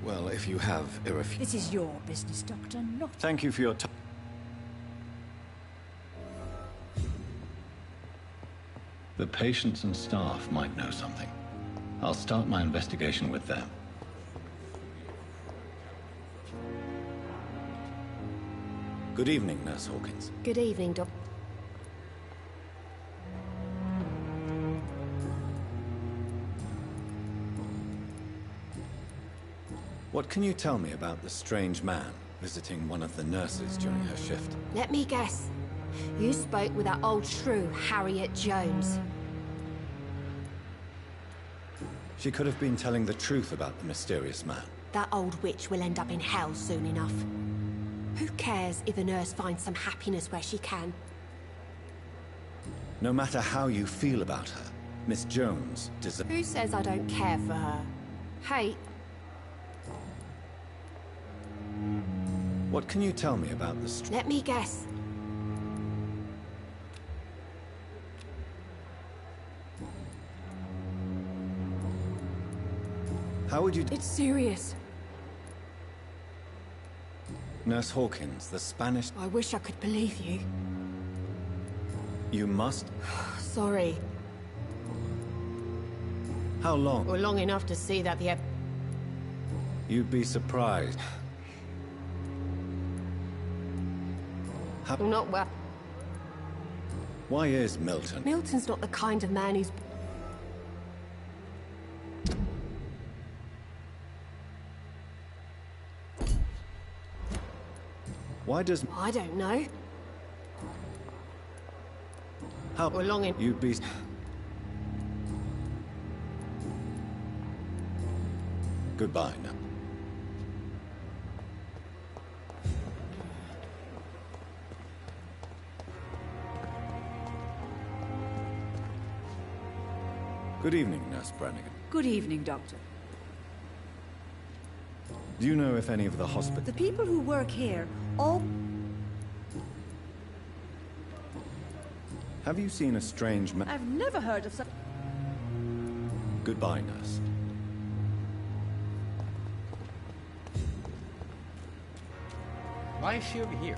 Well, if you have irrefutable... This is your business, Doctor, not... Thank you for your time. The patients and staff might know something. I'll start my investigation with them. Good evening, Nurse Hawkins. Good evening, Doc. What can you tell me about the strange man visiting one of the nurses during her shift? Let me guess. You spoke with that old shrew, Harriet Jones. She could have been telling the truth about the mysterious man. That old witch will end up in hell soon enough. Who cares if a nurse finds some happiness where she can? No matter how you feel about her, Miss Jones deserves... Who says I don't care for her? Hey. What can you tell me about the... Let me guess. How would you... It's serious. Nurse Hawkins, the Spanish... I wish I could believe you. You must... Sorry. How long? Well, long enough to see that the... You'd be surprised. Not well. Why is Milton... Milton's not the kind of man who's... Why does... I don't know. How... Well, long in... You'd be... Goodbye now. Good evening, Nurse Brannigan. Good evening, Doctor. Do you know if any of the hospital... The people who work here all... Have you seen a strange man? I've never heard of such... Goodbye, nurse. Why is she over here?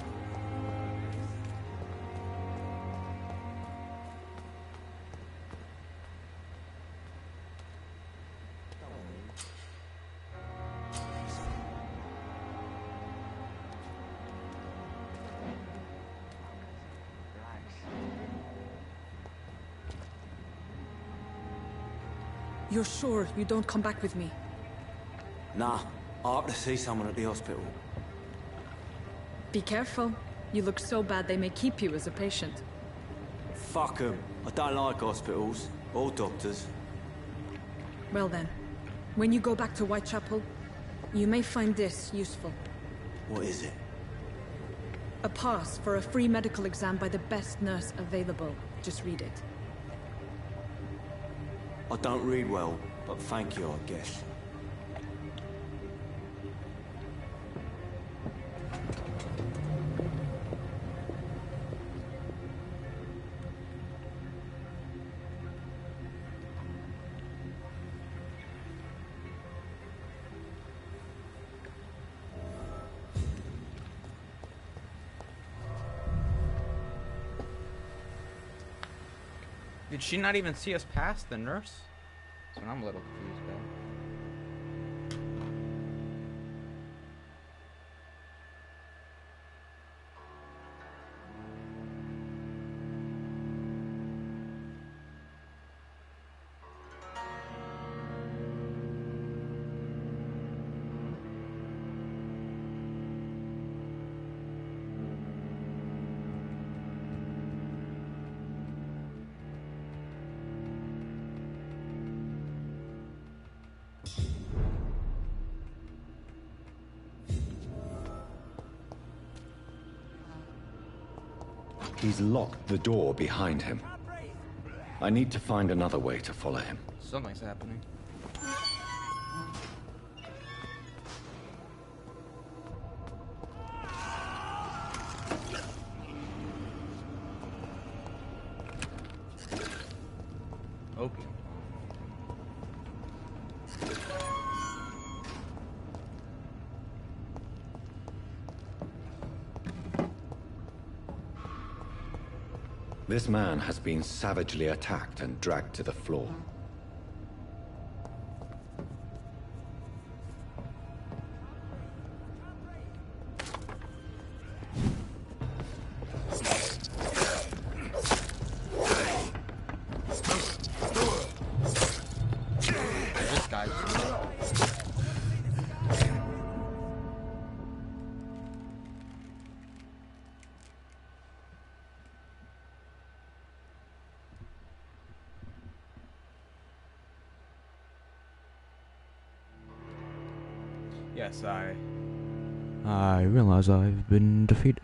You're sure you don't come back with me? Nah, I have to see someone at the hospital. Be careful. You look so bad they may keep you as a patient. Fuck 'em. I don't like hospitals. Or doctors. Well then, when you go back to Whitechapel, you may find this useful. What is it? A pass for a free medical exam by the best nurse available. Just read it. I don't read well, but thank you, I guess. Did she not even see us pass the nurse? That's what I'm a little confused about. He's locked the door behind him. I need to find another way to follow him. Something's happening. Opium. This man has been savagely attacked and dragged to the floor. This guy's... Yes, I realize I've been defeated.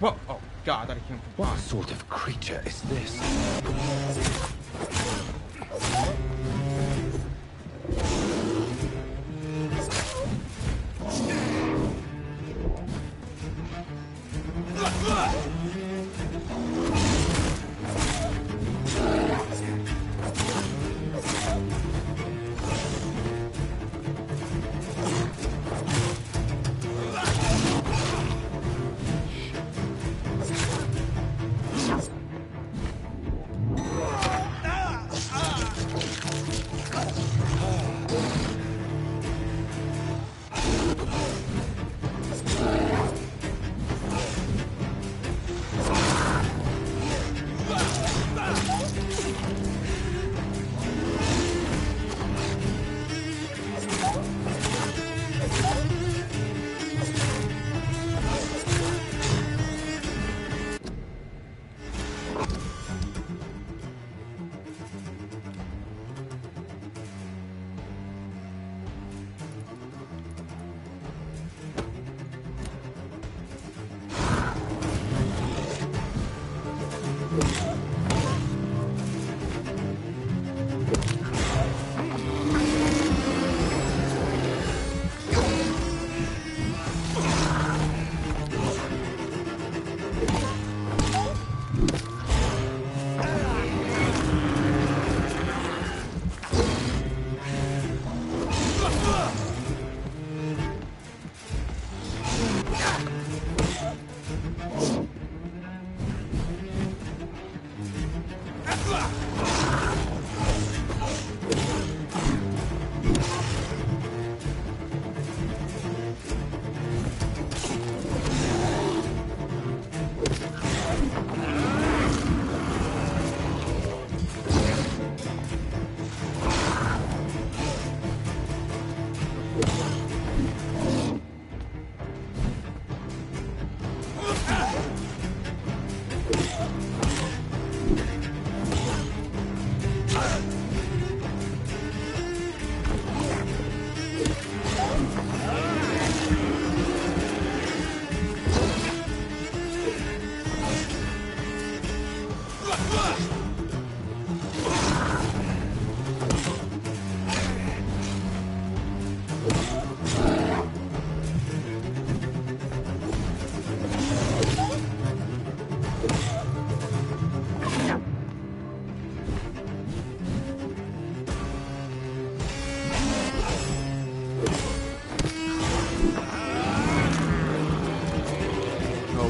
Whoa! Oh God, that came from What sort of creature is this?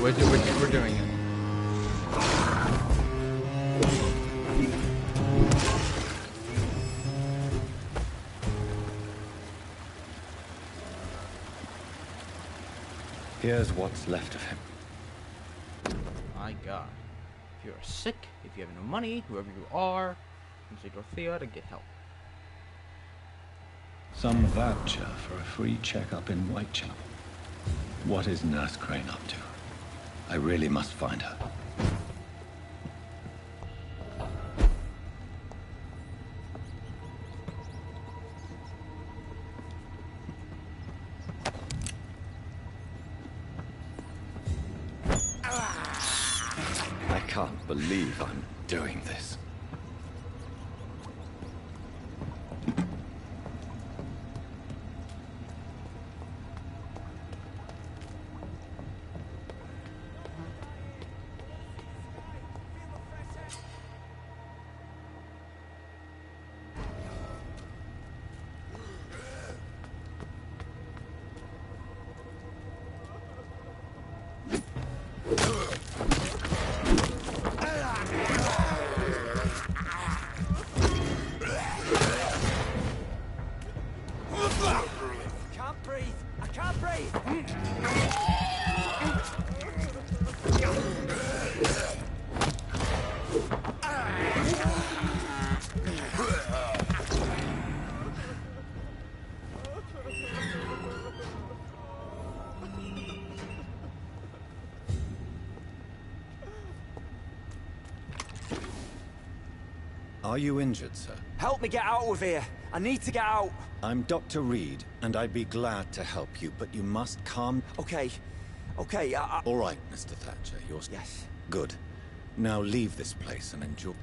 Oh, we're doing it. Here's what's left of him. My God. If you're sick, if you have no money, whoever you are, come to Dorothea to get help. Some voucher for a free checkup in Whitechapel. What is Nurse Crane up to? I really must find her. I can't believe I'm doing this. Are you injured, sir? Help me get out of here. I need to get out. I'm Dr. Reed, and I'd be glad to help you, but you must calm... Okay. All right, Mr. Thatcher, you're... Yes. Good. Now leave this place and enjoy...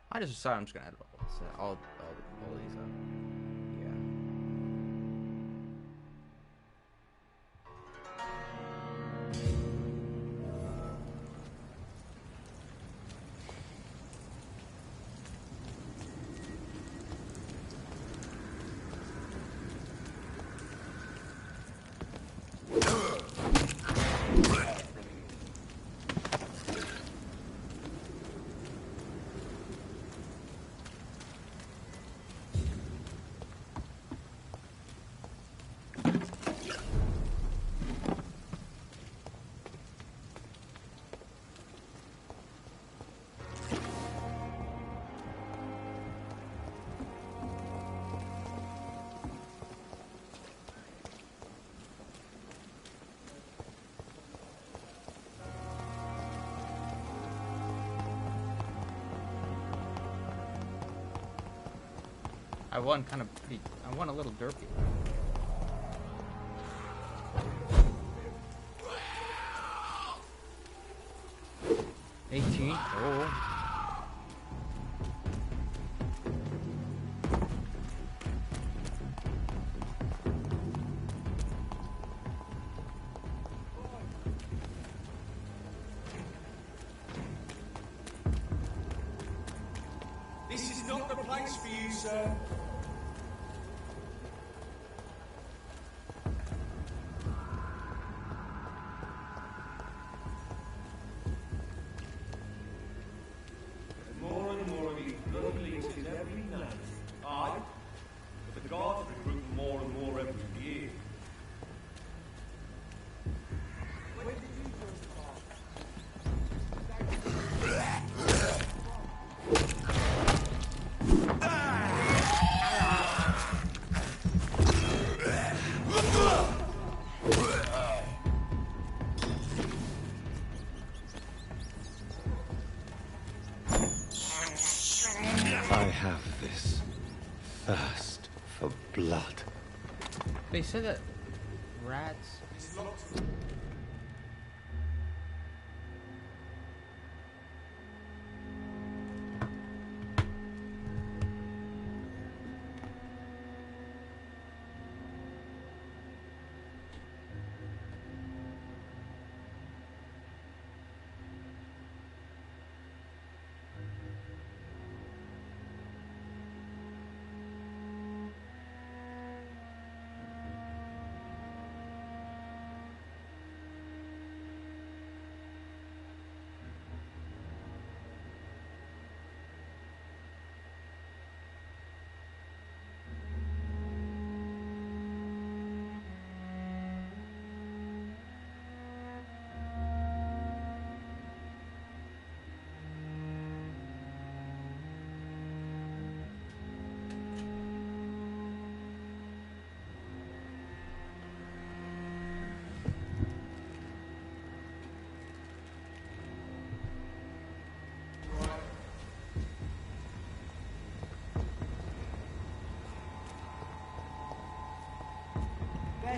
I just decided I'm just gonna edit all these up. Yeah. I won kind of pretty. I won a little derpy. Oh. This is not the place for you, sir. I have this thirst for blood. They said that rats...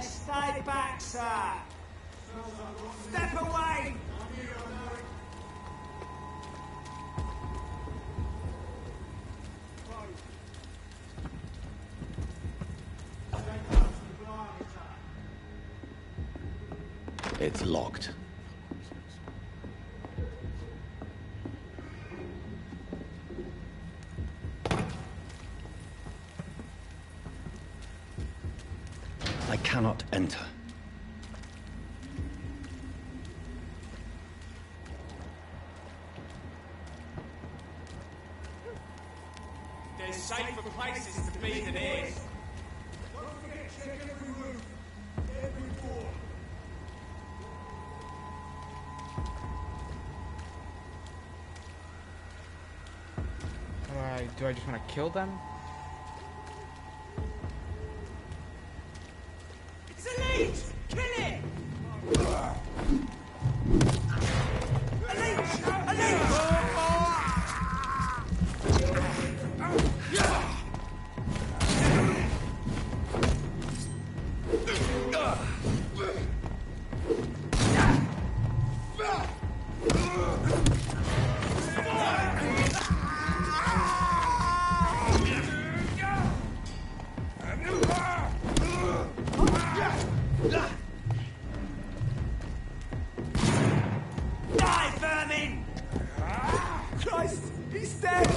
Stay back, sir! Step away! It's locked. I cannot enter. There's safer places to be than this. Don't forget, check every room, every door. Do I just want to kill them? It's a leech! Kill it! A leech! A leech! Die, vermin! Christ, he's dead!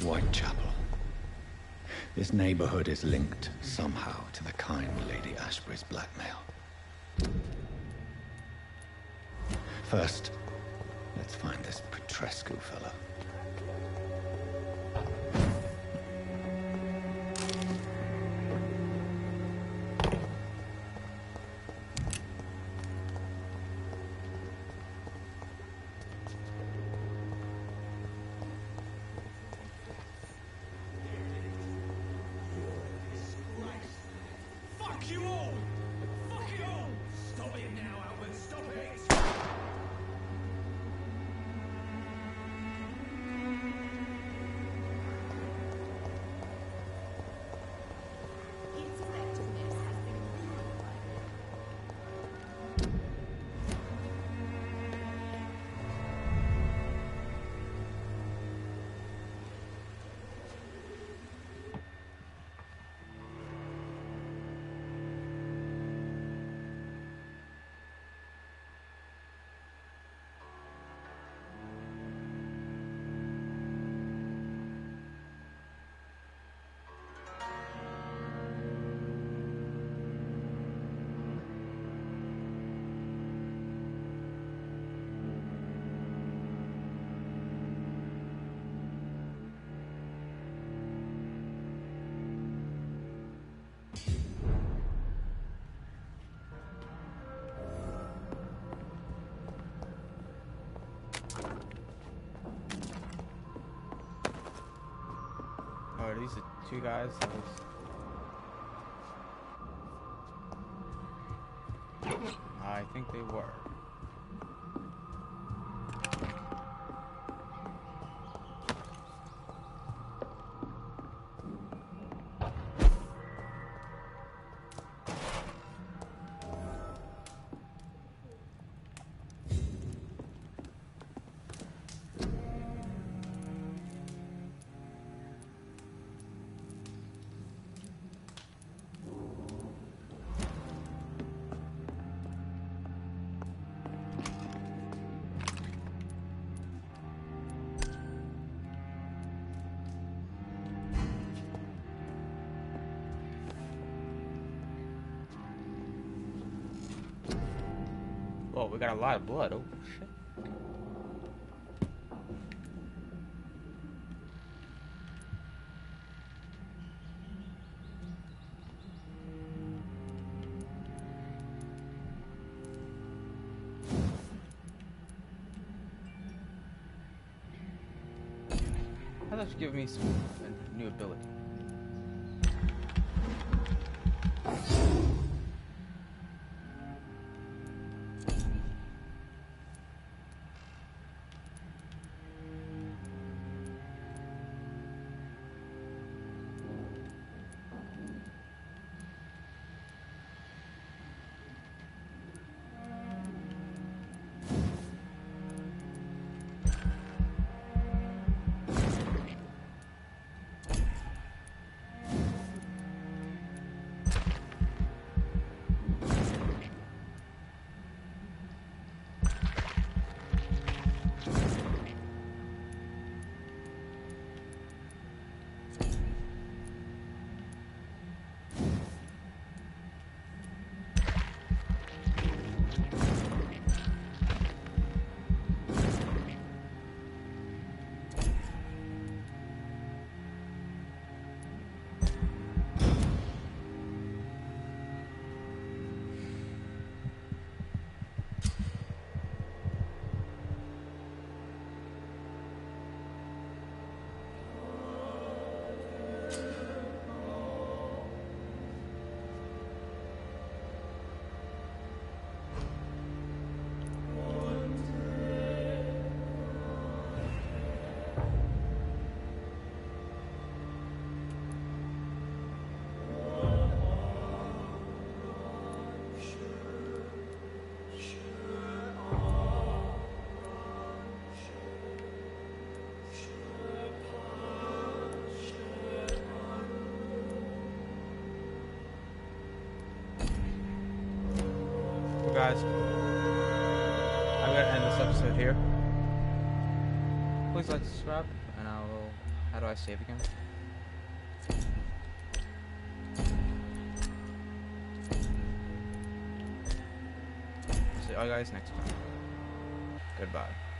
Whitechapel. This neighborhood is linked somehow to the kind Lady Ashbury's blackmail. First, let's find this Petrescu fellow. Fuck you all! Fuck you all! Stop it now, Albert! Stop it! to you guys. That was... I think they were. Oh, we got a lot of blood. Oh, shit. That should give me some new ability. Guys, I'm gonna end this episode here. Please like, subscribe, and I will. How do I save again? See you guys next time. Goodbye.